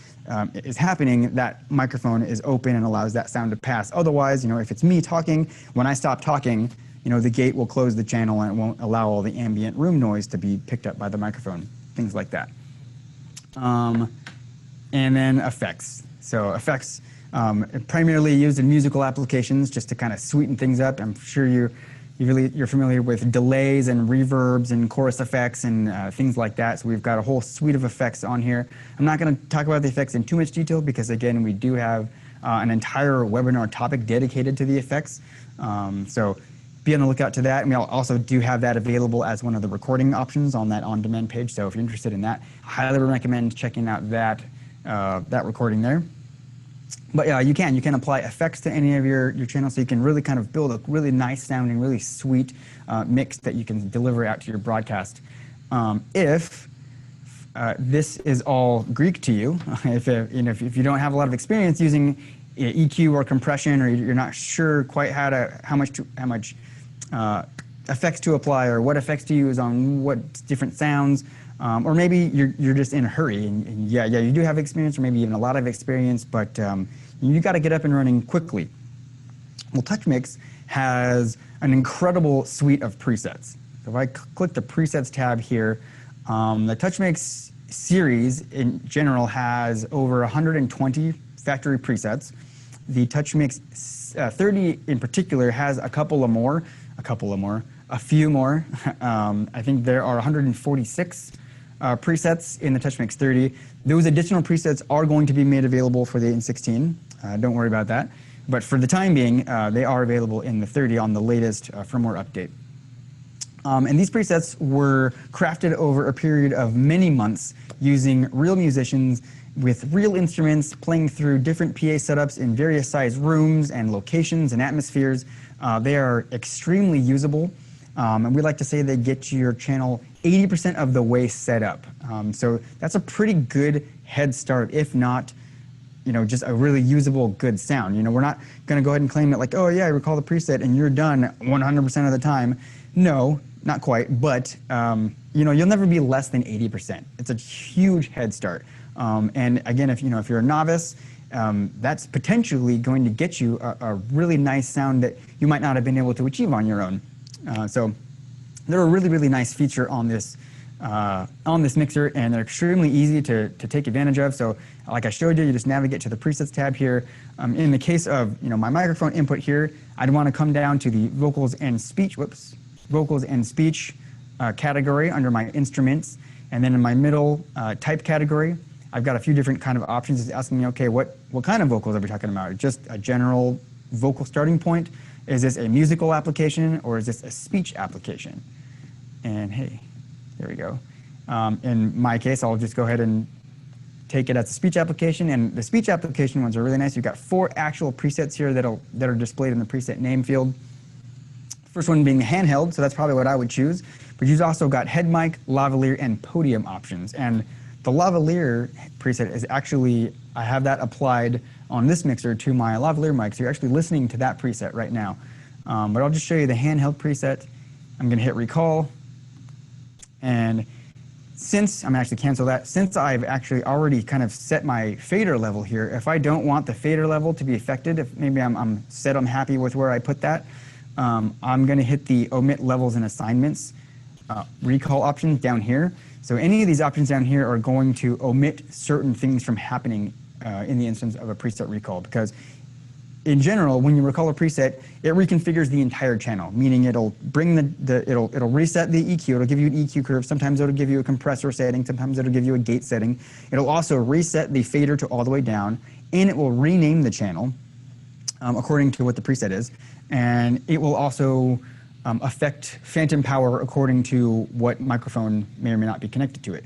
is happening, that microphone is open and allows that sound to pass. Otherwise, you know, if it's me talking, when I stop talking, you know, the gate will close the channel and it won't allow all the ambient room noise to be picked up by the microphone, things like that. And then effects. So effects primarily used in musical applications just to kind of sweeten things up. I'm sure you're familiar with delays and reverbs and chorus effects and things like that. So we've got a whole suite of effects on here. I'm not going to talk about the effects in too much detail because, again, we do have an entire webinar topic dedicated to the effects. So be on the lookout to that. And we also do have that available as one of the recording options on that on-demand page. So if you're interested in that, I highly recommend checking out that recording there. But yeah, you can apply effects to any of your channels, so you can really kind of build a really nice sounding, really sweet mix that you can deliver out to your broadcast. If this is all Greek to you, if you don't have a lot of experience using EQ or compression, or you're not sure quite how much effects to apply or what effects to use on what different sounds, or maybe you're just in a hurry, and yeah, you do have experience, or maybe even a lot of experience, but you got to get up and running quickly. Well, TouchMix has an incredible suite of presets. So if I click the presets tab here, the TouchMix series in general has over 120 factory presets. The TouchMix 30 in particular has a few more. I think there are 146 presets in the TouchMix 30. Those additional presets are going to be made available for the N16. Don't worry about that. But for the time being, they are available in the 30 on the latest firmware update. And these presets were crafted over a period of many months using real musicians with real instruments playing through different PA setups in various size rooms and locations and atmospheres. They are extremely usable. And we like to say they get your channel 80% of the way set up. So that's a pretty good head start, if not, just a really usable, good sound. We're not going to go ahead and claim that like, oh yeah, I recall the preset and you're done 100% of the time. No, not quite, but you'll never be less than 80%. It's a huge head start. And again, if you're a novice, that's potentially going to get you a really nice sound that you might not have been able to achieve on your own. So they're a really, really nice feature on this mixer, and they're extremely easy to take advantage of. So like I showed you, you just navigate to the presets tab here. In the case of my microphone input here, I'd want to come down to the vocals and speech category under my instruments, and then in my middle type category, I've got a few different kind of options. It's asking me, okay, what kind of vocals are we talking about? Just a general vocal starting point? Is this a musical application, or is this a speech application? And hey, there we go. In my case, I'll just go ahead and take it as a speech application, and the speech application ones are really nice. You've got 4 actual presets here that are displayed in the preset name field. First one being handheld, so that's probably what I would choose. But you've also got head mic, lavalier, and podium options. And the lavalier preset is actually, I have that applied on this mixer to my lavalier mic, so you're actually listening to that preset right now. But I'll just show you the handheld preset. I'm gonna hit recall, and since, I'm actually cancel that, since I've actually already kind of set my fader level here, if I don't want the fader level to be affected, if maybe I'm happy with where I put that, I'm gonna hit the omit levels and assignments recall option down here. So any of these options down here are going to omit certain things from happening in the instance of a preset recall, because in general, when you recall a preset, it reconfigures the entire channel, meaning it'll bring it'll reset the EQ, it'll give you an EQ curve, sometimes it'll give you a compressor setting, sometimes it'll give you a gate setting. It'll also reset the fader to all the way down, and it will rename the channel according to what the preset is, and it will also affect phantom power according to what microphone may or may not be connected to it.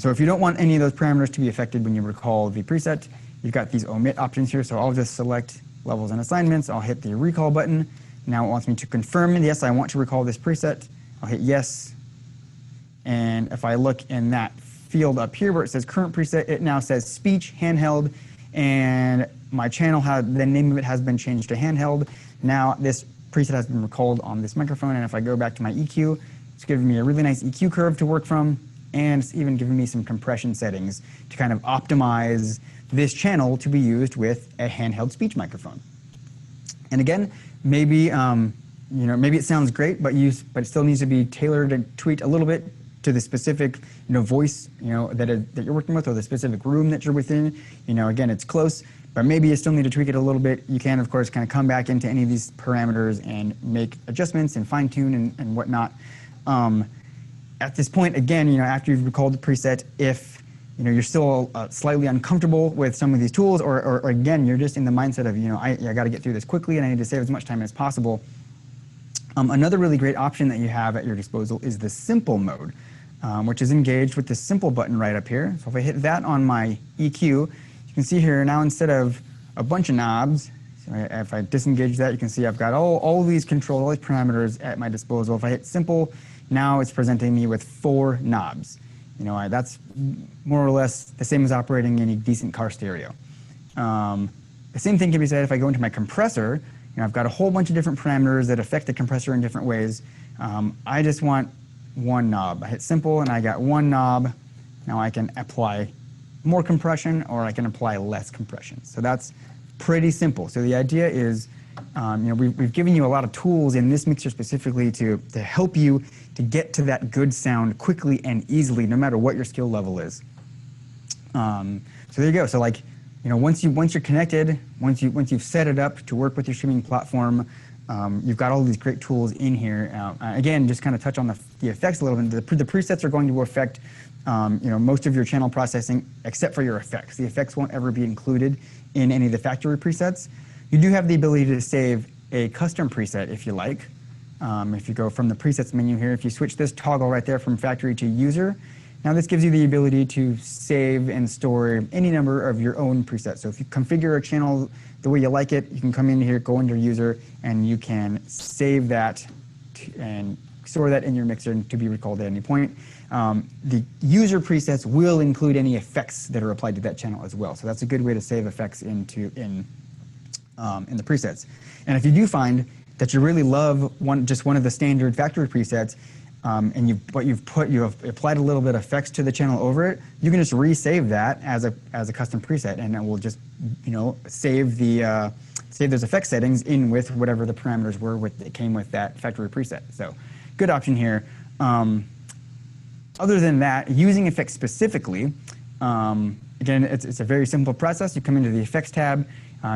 So if you don't want any of those parameters to be affected when you recall the preset, you've got these omit options here. So I'll just select levels and assignments. I'll hit the recall button. Now it wants me to confirm, yes, I want to recall this preset. I'll hit yes. And if I look in that field up here where it says current preset, it now says speech handheld, and my channel, the name of it has been changed to handheld. Now this preset has been recalled on this microphone, and if I go back to my EQ, it's giving me a really nice EQ curve to work from, and it's even giving me some compression settings to kind of optimize this channel to be used with a handheld speech microphone. And again, maybe maybe it sounds great, but it still needs to be tailored and tweaked a little bit to the specific voice that you're working with, or the specific room that you're within. Again, it's close, but maybe you still need to tweak it a little bit. You can, of course, kind of come back into any of these parameters and make adjustments and fine tune and whatnot. At this point, again, after you've recalled the preset, if you're still slightly uncomfortable with some of these tools, or again, you're just in the mindset of, I got to get through this quickly and I need to save as much time as possible. Another really great option that you have at your disposal is the simple mode, which is engaged with the simple button right up here. So if I hit that on my EQ, you can see here now, instead of a bunch of knobs, so if I disengage that, you can see I've got all these controls, all these parameters at my disposal. If I hit simple, now it's presenting me with 4 knobs. That's more or less the same as operating any decent car stereo. The same thing can be said if I go into my compressor. I've got a whole bunch of different parameters that affect the compressor in different ways. I just want one knob. I hit simple and I got one knob. Now I can apply more compression or I can apply less compression. So that's pretty simple. So the idea is, we've given you a lot of tools in this mixer specifically to help you to get to that good sound quickly and easily, no matter what your skill level is. So there you go. So once you're connected, once you've set it up to work with your streaming platform, you've got all these great tools in here. Again, just kind of touch on the effects a little bit. The presets are going to affect most of your channel processing except for your effects. The effects won't ever be included in any of the factory presets. You do have the ability to save a custom preset if you like. If you go from the presets menu here, if you switch this toggle right there from factory to user, now this gives you the ability to save and store any number of your own presets. So if you configure a channel the way you like it, you can come in here, go under user, and you can save that and store that in your mixer to be recalled at any point. The user presets will include any effects that are applied to that channel as well. So that's a good way to save effects in the presets. And if you do find that you really love just one of the standard factory presets, and you've applied a little bit of effects to the channel over it, you can just resave that as a custom preset, and it will just save those effect settings in with whatever the parameters were that came with that factory preset. So good option here. Other than that, using effects specifically, again, it's a very simple process. You come into the effects tab,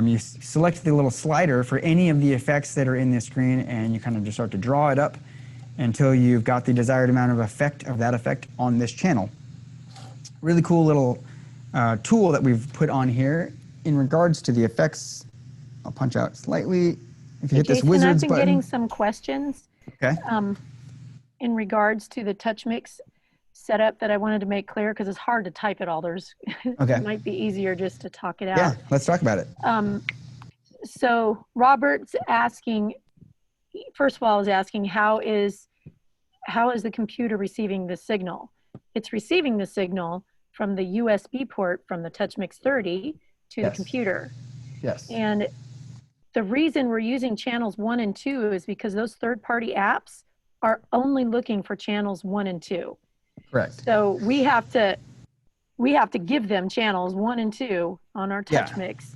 you select the little slider for any of the effects that are in this screen, and you kind of just start to draw it up until you've got the desired amount of that effect on this channel. Really cool little tool that we've put on here in regards to the effects. I'll punch out slightly. If you hit this wizards button. I've been getting some questions in regards to the TouchMix setup that I wanted to make clear, because it's hard to type it all. It might be easier just to talk it out. Yeah, let's talk about it. So Robert's asking, first of all, is asking how is the computer receiving the signal? It's receiving the signal from the USB port from the TouchMix 30 to the computer. Yes. And the reason we're using channels 1 and 2 is because those third-party apps are only looking for channels 1 and 2. Correct. So we have to give them channels 1 and 2 on our TouchMix.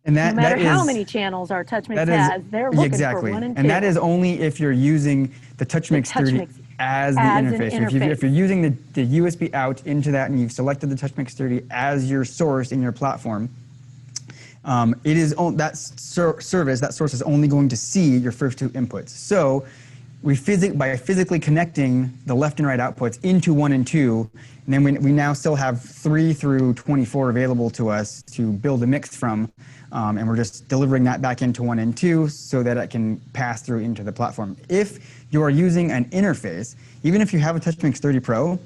And no matter how many channels our TouchMix has, they're looking for 1 and 2. And that is only if you're using the TouchMix 30 as the interface. If you're using the USB out into that and you've selected the TouchMix 30 as your source in your platform, that source is only going to see your first two inputs. So by physically connecting the left and right outputs into 1 and 2, and then we now still have 3 through 24 available to us to build a mix from, and we're just delivering that back into 1 and 2 so that it can pass through into the platform. If you are using an interface, even if you have a TouchMix 30 Pro,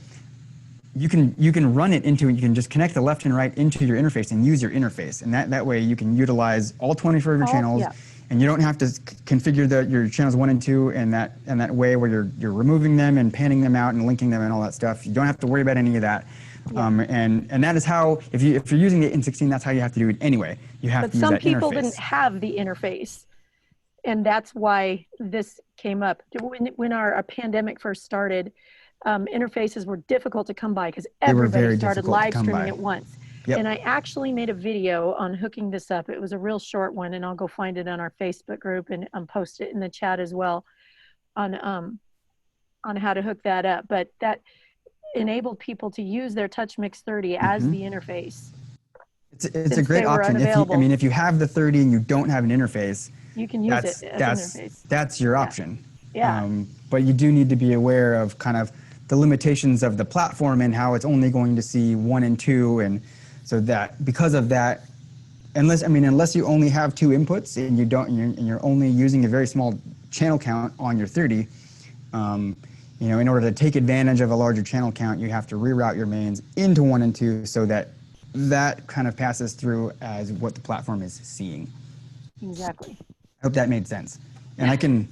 you can run it into, you can just connect the left and right into your interface and use your interface, and that way you can utilize all 24 of your channels. Yeah. And you don't have to configure your channels 1 and 2 in that way where you're removing them and panning them out and linking them and all that stuff. You don't have to worry about any of that. Yeah. And that is how, if you're using the N16, that's how you have to do it anyway. You have to use that interface. But some people didn't have the interface, and that's why this came up. When our pandemic first started, interfaces were difficult to come by because everybody started live streaming at once. Yep. And I actually made a video on hooking this up. It was a real short one, and I'll go find it on our Facebook group and post it in the chat as well on how to hook that up. But that enabled people to use their TouchMix 30 as the interface. It's a great option. If you have the 30 and you don't have an interface, you can use it as an interface. That's your option. Yeah. But you do need to be aware of kind of the limitations of the platform and how it's only going to see 1 and 2, and so that because of that, unless you only have 2 inputs and you're only using a very small channel count on your 30, in order to take advantage of a larger channel count, you have to reroute your mains into 1 and 2 so that kind of passes through as what the platform is seeing. Exactly. I hope that made sense. And I can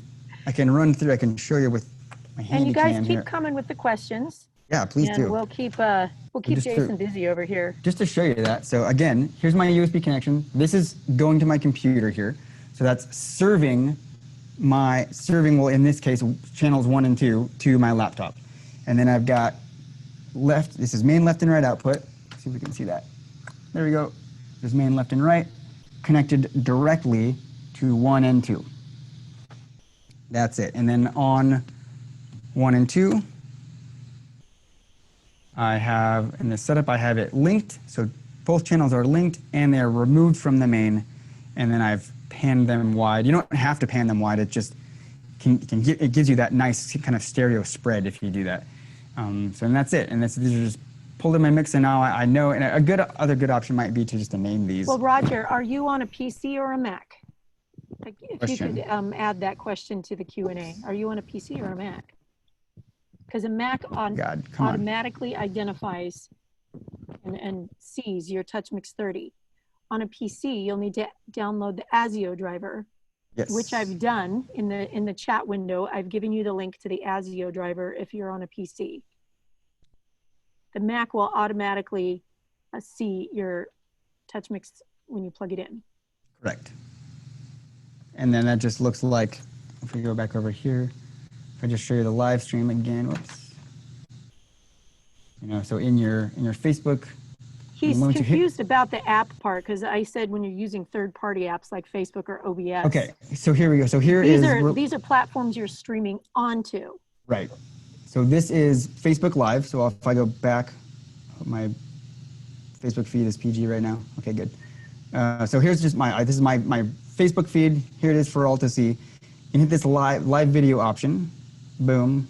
run through. I can show you with my handy cam. And you guys keep coming with the questions. Yeah, please do. We'll keep Jason busy over here. Just to show you that. So again, here's my USB connection. This is going to my computer here. So that's serving, well, in this case, channels 1 and 2 to my laptop. And then I've got left, this is main, left, and right output. Let's see if we can see that. There we go. There's main, left, and right, connected directly to 1 and 2. That's it. And then on 1 and 2, I have, in the setup, I have it linked. So both channels are linked and they're removed from the main. And then I've panned them wide. You don't have to pan them wide. It just it gives you that nice kind of stereo spread if you do that. So and that's it. And these are just pulled in my mix, and now I know. And other good option might be to just to name these. Well, Roger, are you on a PC or a Mac? Like, if you could add that question to the Q&A. Are you on a PC or a Mac? Because a Mac automatically identifies and sees your TouchMix 30. On a PC, you'll need to download the ASIO driver, which I've done in the chat window. I've given you the link to the ASIO driver if you're on a PC. The Mac will automatically see your TouchMix when you plug it in. Correct. And then that just looks like, if we go back over here, if I just show you the live stream again, whoops. You know, so in your Facebook. He's confused about the app part, because I said when you're using third-party apps like Facebook or OBS. Okay, so here we go. So these are platforms you're streaming onto. Right. So this is Facebook Live. So if I go back, my Facebook feed is PG right now. Okay, good. So here's just this is my Facebook feed. Here it is for all to see. You can hit this live video option. Boom.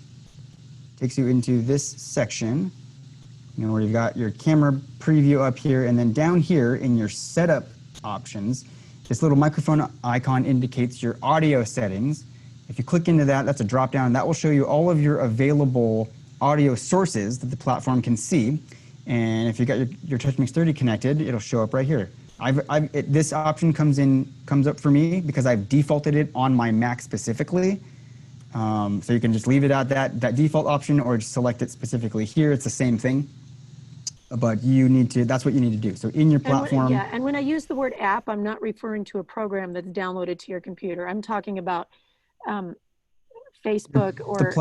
Takes you into this section. You know, where you've got your camera preview up here, and then down here in your setup options, this little microphone icon indicates your audio settings. If you click into that, that's a drop down. That will show you all of your available audio sources that the platform can see. And if you got your TouchMix 30 connected, it'll show up right here. This option comes up for me because I've defaulted it on my Mac specifically. So you can just leave it at that default option, or just select it specifically here. It's the same thing, but that's what you need to do. So in your platform. And when I use the word app, I'm not referring to a program that's downloaded to your computer. I'm talking about Facebook or the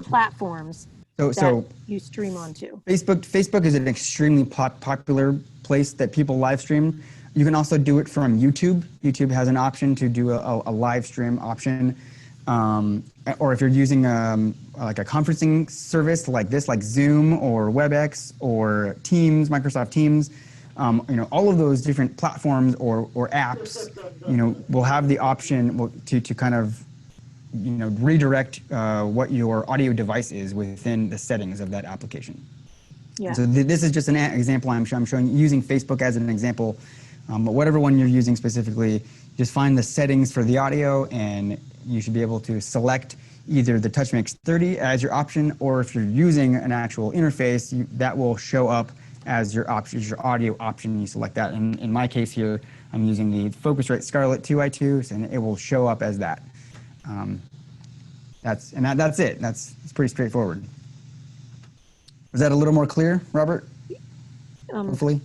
platforms that you stream onto. Facebook is an extremely popular place that people live stream. You can also do it from YouTube. YouTube has an option to do a live stream option. Or if you're using like a conferencing service like this, like Zoom or WebEx or Teams, Microsoft Teams, you know, all of those different platforms or apps, you know, will have the option to kind of, you know, redirect what your audio device is within the settings of that application. Yeah. So this is just an example I'm showing, using Facebook as an example. But whatever one you're using specifically, just find the settings for the audio, and you should be able to select either the TouchMix 30 as your option, or if you're using an actual interface, that will show up as your option, your audio option. You select that. And in my case here, I'm using the Focusrite Scarlett 2i2, and it will show up as that. That's it. It's pretty straightforward. Was that a little more clear, Robert? Hopefully.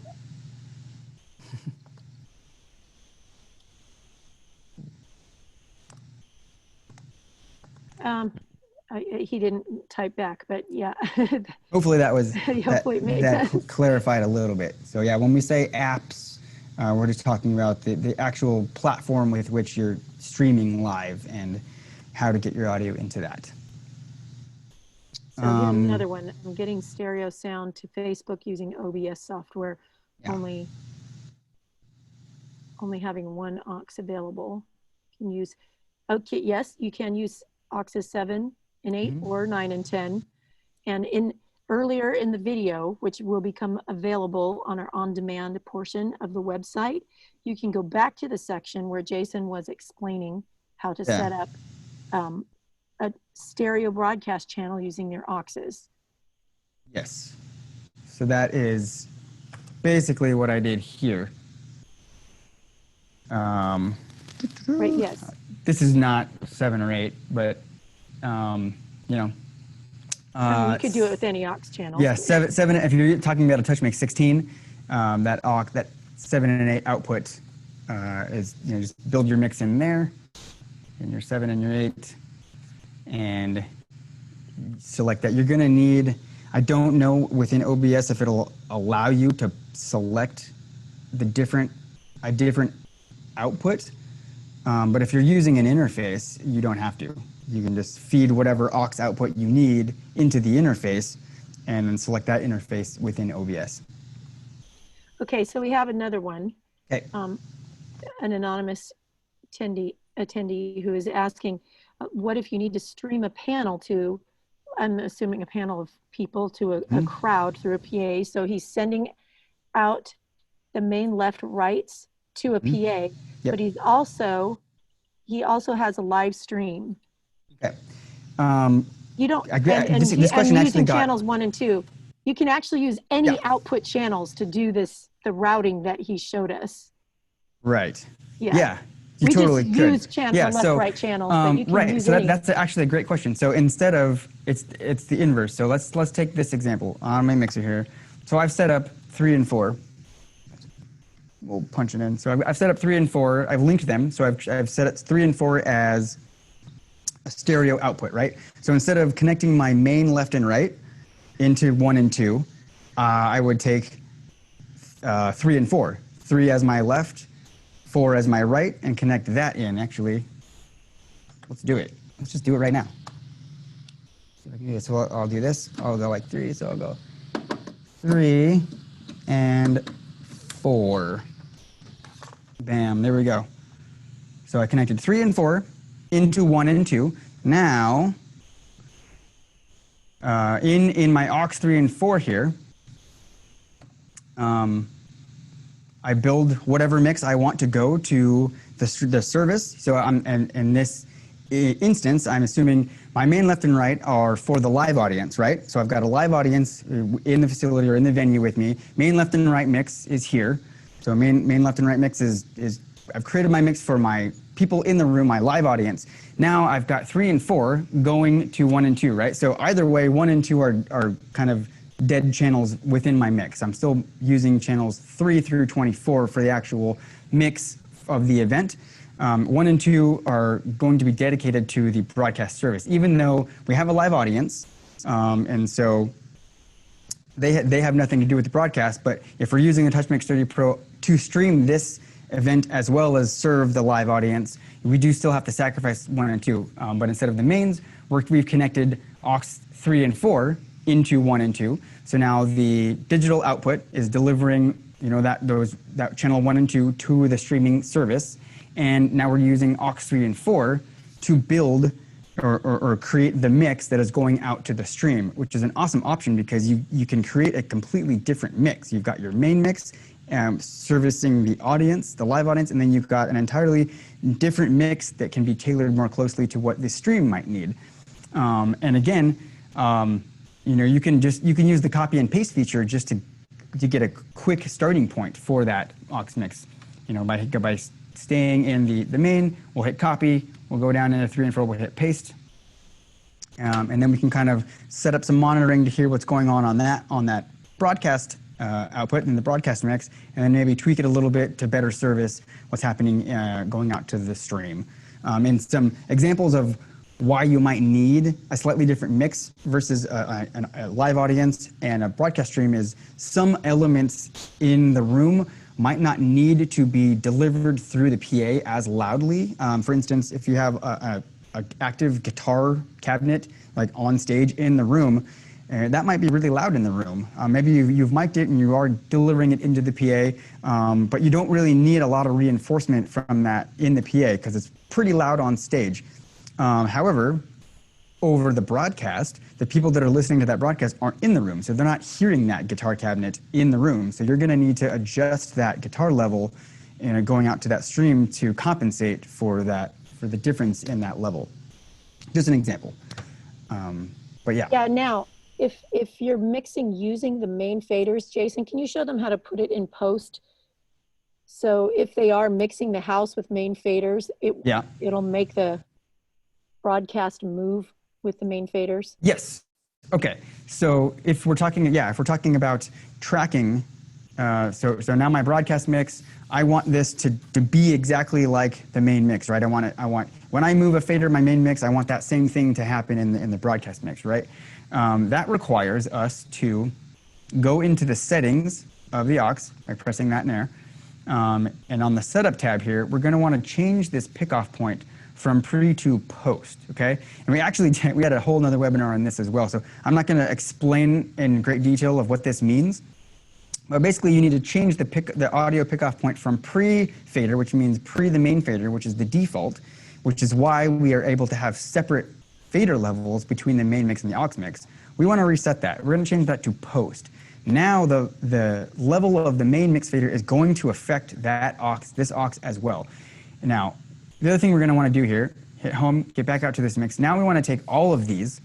He didn't type back, but yeah. Hopefully that sense. Clarified a little bit. So yeah, when we say apps, we're just talking about the actual platform with which you're streaming live and how to get your audio into that. So here's another one. I'm getting stereo sound to Facebook using OBS software, only having one aux available. You can use, yes, you can use auxes 7 and 8 or 9 and 10. And earlier in the video, which will become available on our on-demand portion of the website, you can go back to the section where Jason was explaining how to set up a stereo broadcast channel using your auxes. Yes. So that is basically what I did here. Right, yes. This is not 7 or 8, but, you know. You could do it with any aux channel. Yeah, 7. If you're talking about a TouchMix 16, that 7 and 8 output is, you know, just build your mix in there, and your 7 and your 8, and select that. You're going to need, I don't know within OBS if it'll allow you to select a different output, but if you're using an interface, you don't have to. You can just feed whatever aux output you need into the interface and then select that interface within OBS. Okay, so we have another one. Okay. An anonymous attendee who is asking, what if you need to stream a panel to, I'm assuming a panel of people, to a crowd through a PA. So he's sending out the main left rights to a PA, but he also has a live stream. Okay. You don't, this question actually using got channels 1 and 2. You can actually use any output channels to do this, the routing that he showed us. Right. Yeah. Yeah. We totally just could. use left, right channels, but you can right. use So any. that's actually a great question. So instead of, it's the inverse. So let's take this example on my mixer here. So I've set up 3 and 4. We'll punch it in. So I've set up 3 and 4. I've linked them. So I've set up 3 and 4 as a stereo output, right? So instead of connecting my main left and right into 1 and 2, I would take 3 and 4. 3 as my left, 4 as my right, and connect that in. Actually, let's do it. Let's just do it right now. So I'll do this. I'll go like 3, so I'll go 3 and 4. Bam, there we go. So I connected 3 and 4 into 1 and 2. Now, in my aux 3 and 4 here, I build whatever mix I want to go to the service. So in this instance, I'm assuming my main left and right are for the live audience, right? So I've got a live audience in the facility or in the venue with me. Main left and right mix is here. So main left and right mix is I've created my mix for my people in the room, my live audience. Now I've got 3 and 4 going to 1 and 2, right? So either way, 1 and 2 are kind of dead channels within my mix. I'm still using channels 3 through 24 for the actual mix of the event. 1 and 2 are going to be dedicated to the broadcast service, even though we have a live audience, and so they have nothing to do with the broadcast. But if we're using the TouchMix 30 Pro to stream this event as well as serve the live audience, we do still have to sacrifice 1 and 2. But instead of the mains, we've connected aux 3 and 4 into 1 and 2. So now the digital output is delivering, that channel 1 and 2 to the streaming service. And now we're using aux 3 and 4 to build or create the mix that is going out to the stream, which is an awesome option because you can create a completely different mix. You've got your main mix servicing the audience, the live audience, and then you've got an entirely different mix that can be tailored more closely to what the stream might need. And again, you can use the copy and paste feature just to get a quick starting point for that aux mix. By staying in the main, we'll hit copy, we'll go down into 3 and 4, we'll hit paste, and then we can kind of set up some monitoring to hear what's going on that broadcast output in the broadcast mix, and then maybe tweak it a little bit to better service what's happening going out to the stream. And some examples of why you might need a slightly different mix versus a live audience and a broadcast stream is some elements in the room might not need to be delivered through the PA as loudly. For instance, if you have an active guitar cabinet like on stage in the room, that might be really loud in the room. Maybe you've mic'd it and you are delivering it into the PA, but you don't really need a lot of reinforcement from that in the PA because it's pretty loud on stage. However, over the broadcast, the people that are listening to that broadcast aren't in the room, so they're not hearing that guitar cabinet in the room. So you're going to need to adjust that guitar level going out to that stream to compensate for the difference in that level. Just an example. But yeah. Yeah. Now, if you're mixing using the main faders, Jason, can you show them how to put it in post? So if they are mixing the house with main faders, it'll make the broadcast move with the main faders? Yes. Okay. So if we're talking about tracking So now my broadcast mix, I want this to be exactly like the main mix, right? I want when I move a fader in my main mix, I want that same thing to happen in the broadcast mix, right? That requires us to go into the settings of the aux by pressing that in there. And on the setup tab here, we're going to want to change this pickoff point from pre to post, okay? And we had a whole nother webinar on this as well, so I'm not going to explain in great detail of what this means. But basically, you need to change the audio pickoff point from pre-fader, which means pre the main fader, which is the default, which is why we are able to have separate fader levels between the main mix and the aux mix. We want to reset that. We're going to change that to post. Now the level of the main mix fader is going to affect this aux as well. Now, the other thing we're going to want to do here, hit home, get back out to this mix. Now we want to take all of these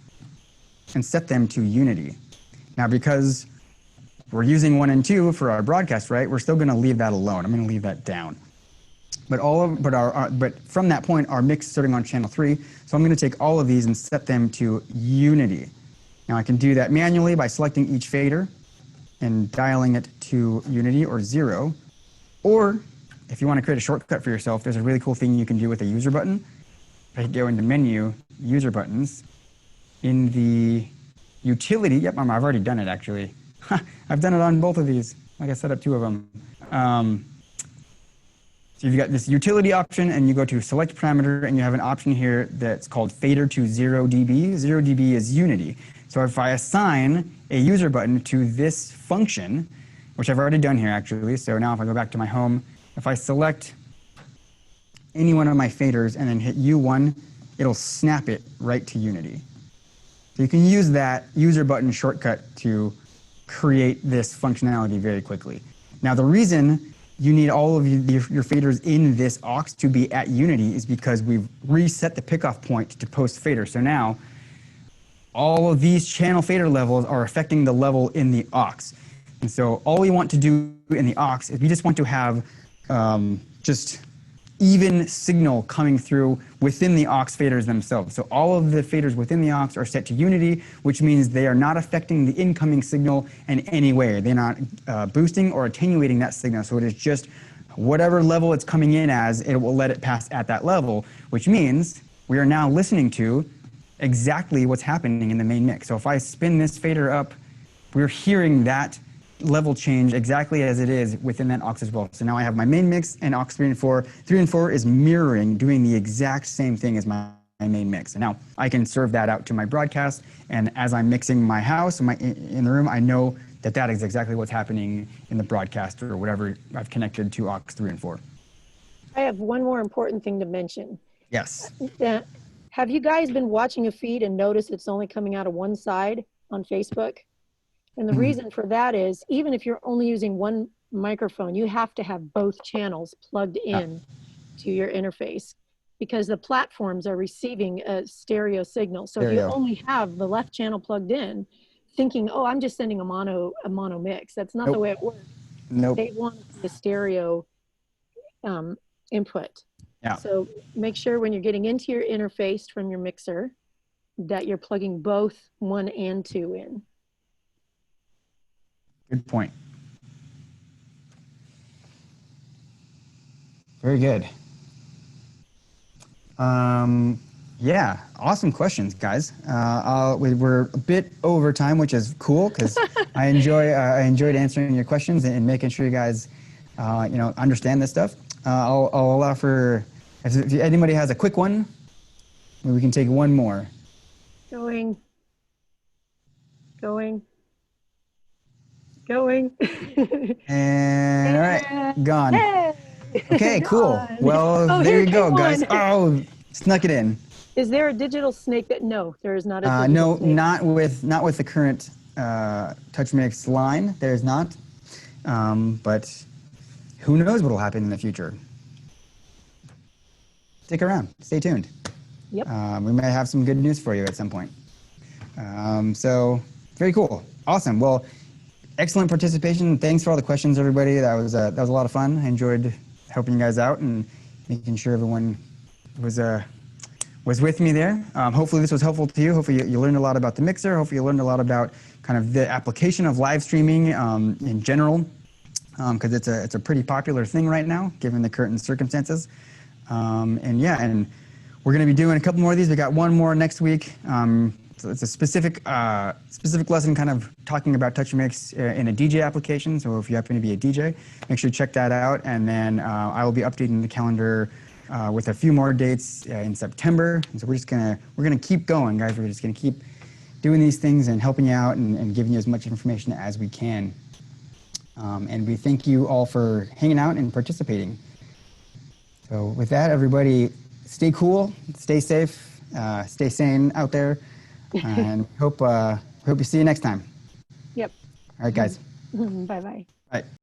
and set them to unity. Now, because we're using 1 and 2 for our broadcast, right? We're still going to leave that alone. I'm going to leave that down. But from that point, our mix is starting on channel 3. So I'm going to take all of these and set them to unity. Now I can do that manually by selecting each fader and dialing it to unity or 0. Or if you want to create a shortcut for yourself, there's a really cool thing you can do with a user button. If I go into menu, user buttons, in the utility, yep, I've already done it actually. I've done it on both of these. Like I set up 2 of them. So you've got this utility option, and you go to select parameter, and you have an option here that's called fader to 0 dB. 0 dB is unity. So if I assign a user button to this function, which I've already done here actually, so now if I go back to my home, if I select any one of my faders and then hit U1, it'll snap it right to unity. So you can use that user button shortcut to create this functionality very quickly. Now the reason you need all of your faders in this aux to be at unity is because we've reset the pickoff point to post fader. So now all of these channel fader levels are affecting the level in the aux. And so all we want to do in the aux is we just want to have just even signal coming through within the aux faders themselves. So all of the faders within the aux are set to unity, which means they are not affecting the incoming signal in any way. They're not boosting or attenuating that signal. So it is just whatever level it's coming in as, it will let it pass at that level, which means we are now listening to exactly what's happening in the main mix. So if I spin this fader up, we're hearing that level change exactly as it is within that aux as well. So now I have my main mix and aux 3 and 4. 3 and 4 is mirroring, doing the exact same thing as my main mix. And now I can serve that out to my broadcast, and as I'm mixing my house in the room, I know that that is exactly what's happening in the broadcast or whatever I've connected to aux 3 and 4. I have one more important thing to mention. Yes. Have you guys been watching a feed and noticed it's only coming out of one side on Facebook? And the reason for that is, even if you're only using one microphone, you have to have both channels plugged in to your interface, because the platforms are receiving a stereo signal. So if you only have the left channel plugged in, thinking, oh, I'm just sending a mono mix. That's not the way it works. Nope. They want the stereo input. Yeah. So make sure when you're getting into your interface from your mixer that you're plugging both 1 and 2 in. Good point. Very good. Yeah, awesome questions, guys. We're a bit over time, which is cool because I enjoyed answering your questions and making sure you guys, understand this stuff. I'll allow for, if anybody has a quick one, maybe we can take one more. Going. And all right, gone. Hey. Okay, cool. Well, there you go, guys. Oh, snuck it in. Is there a digital snake that? No, there is not a digital snake. No, not with the current TouchMix line. There's not. But who knows what will happen in the future? Stick around. Stay tuned. Yep. We may have some good news for you at some point. So very cool. Awesome. Well, excellent participation. Thanks for all the questions, everybody. That was a lot of fun. I enjoyed helping you guys out and making sure everyone was with me there. Hopefully this was helpful to you. Hopefully you learned a lot about the mixer. Hopefully you learned a lot about kind of the application of live streaming in general. because it's a pretty popular thing right now, given the current circumstances. And yeah, and we're going to be doing a couple more of these. We got one more next week. So it's a specific lesson kind of talking about TouchMix in a DJ application. So if you happen to be a DJ, make sure to check that out. And then I will be updating the calendar with a few more dates in September. And so we're gonna keep going, guys. We're just gonna keep doing these things and helping you out and giving you as much information as we can. And we thank you all for hanging out and participating. So with that, everybody, stay cool, stay safe, stay sane out there, and hope we see you next time. Yep. All right, guys. Bye-bye. Bye.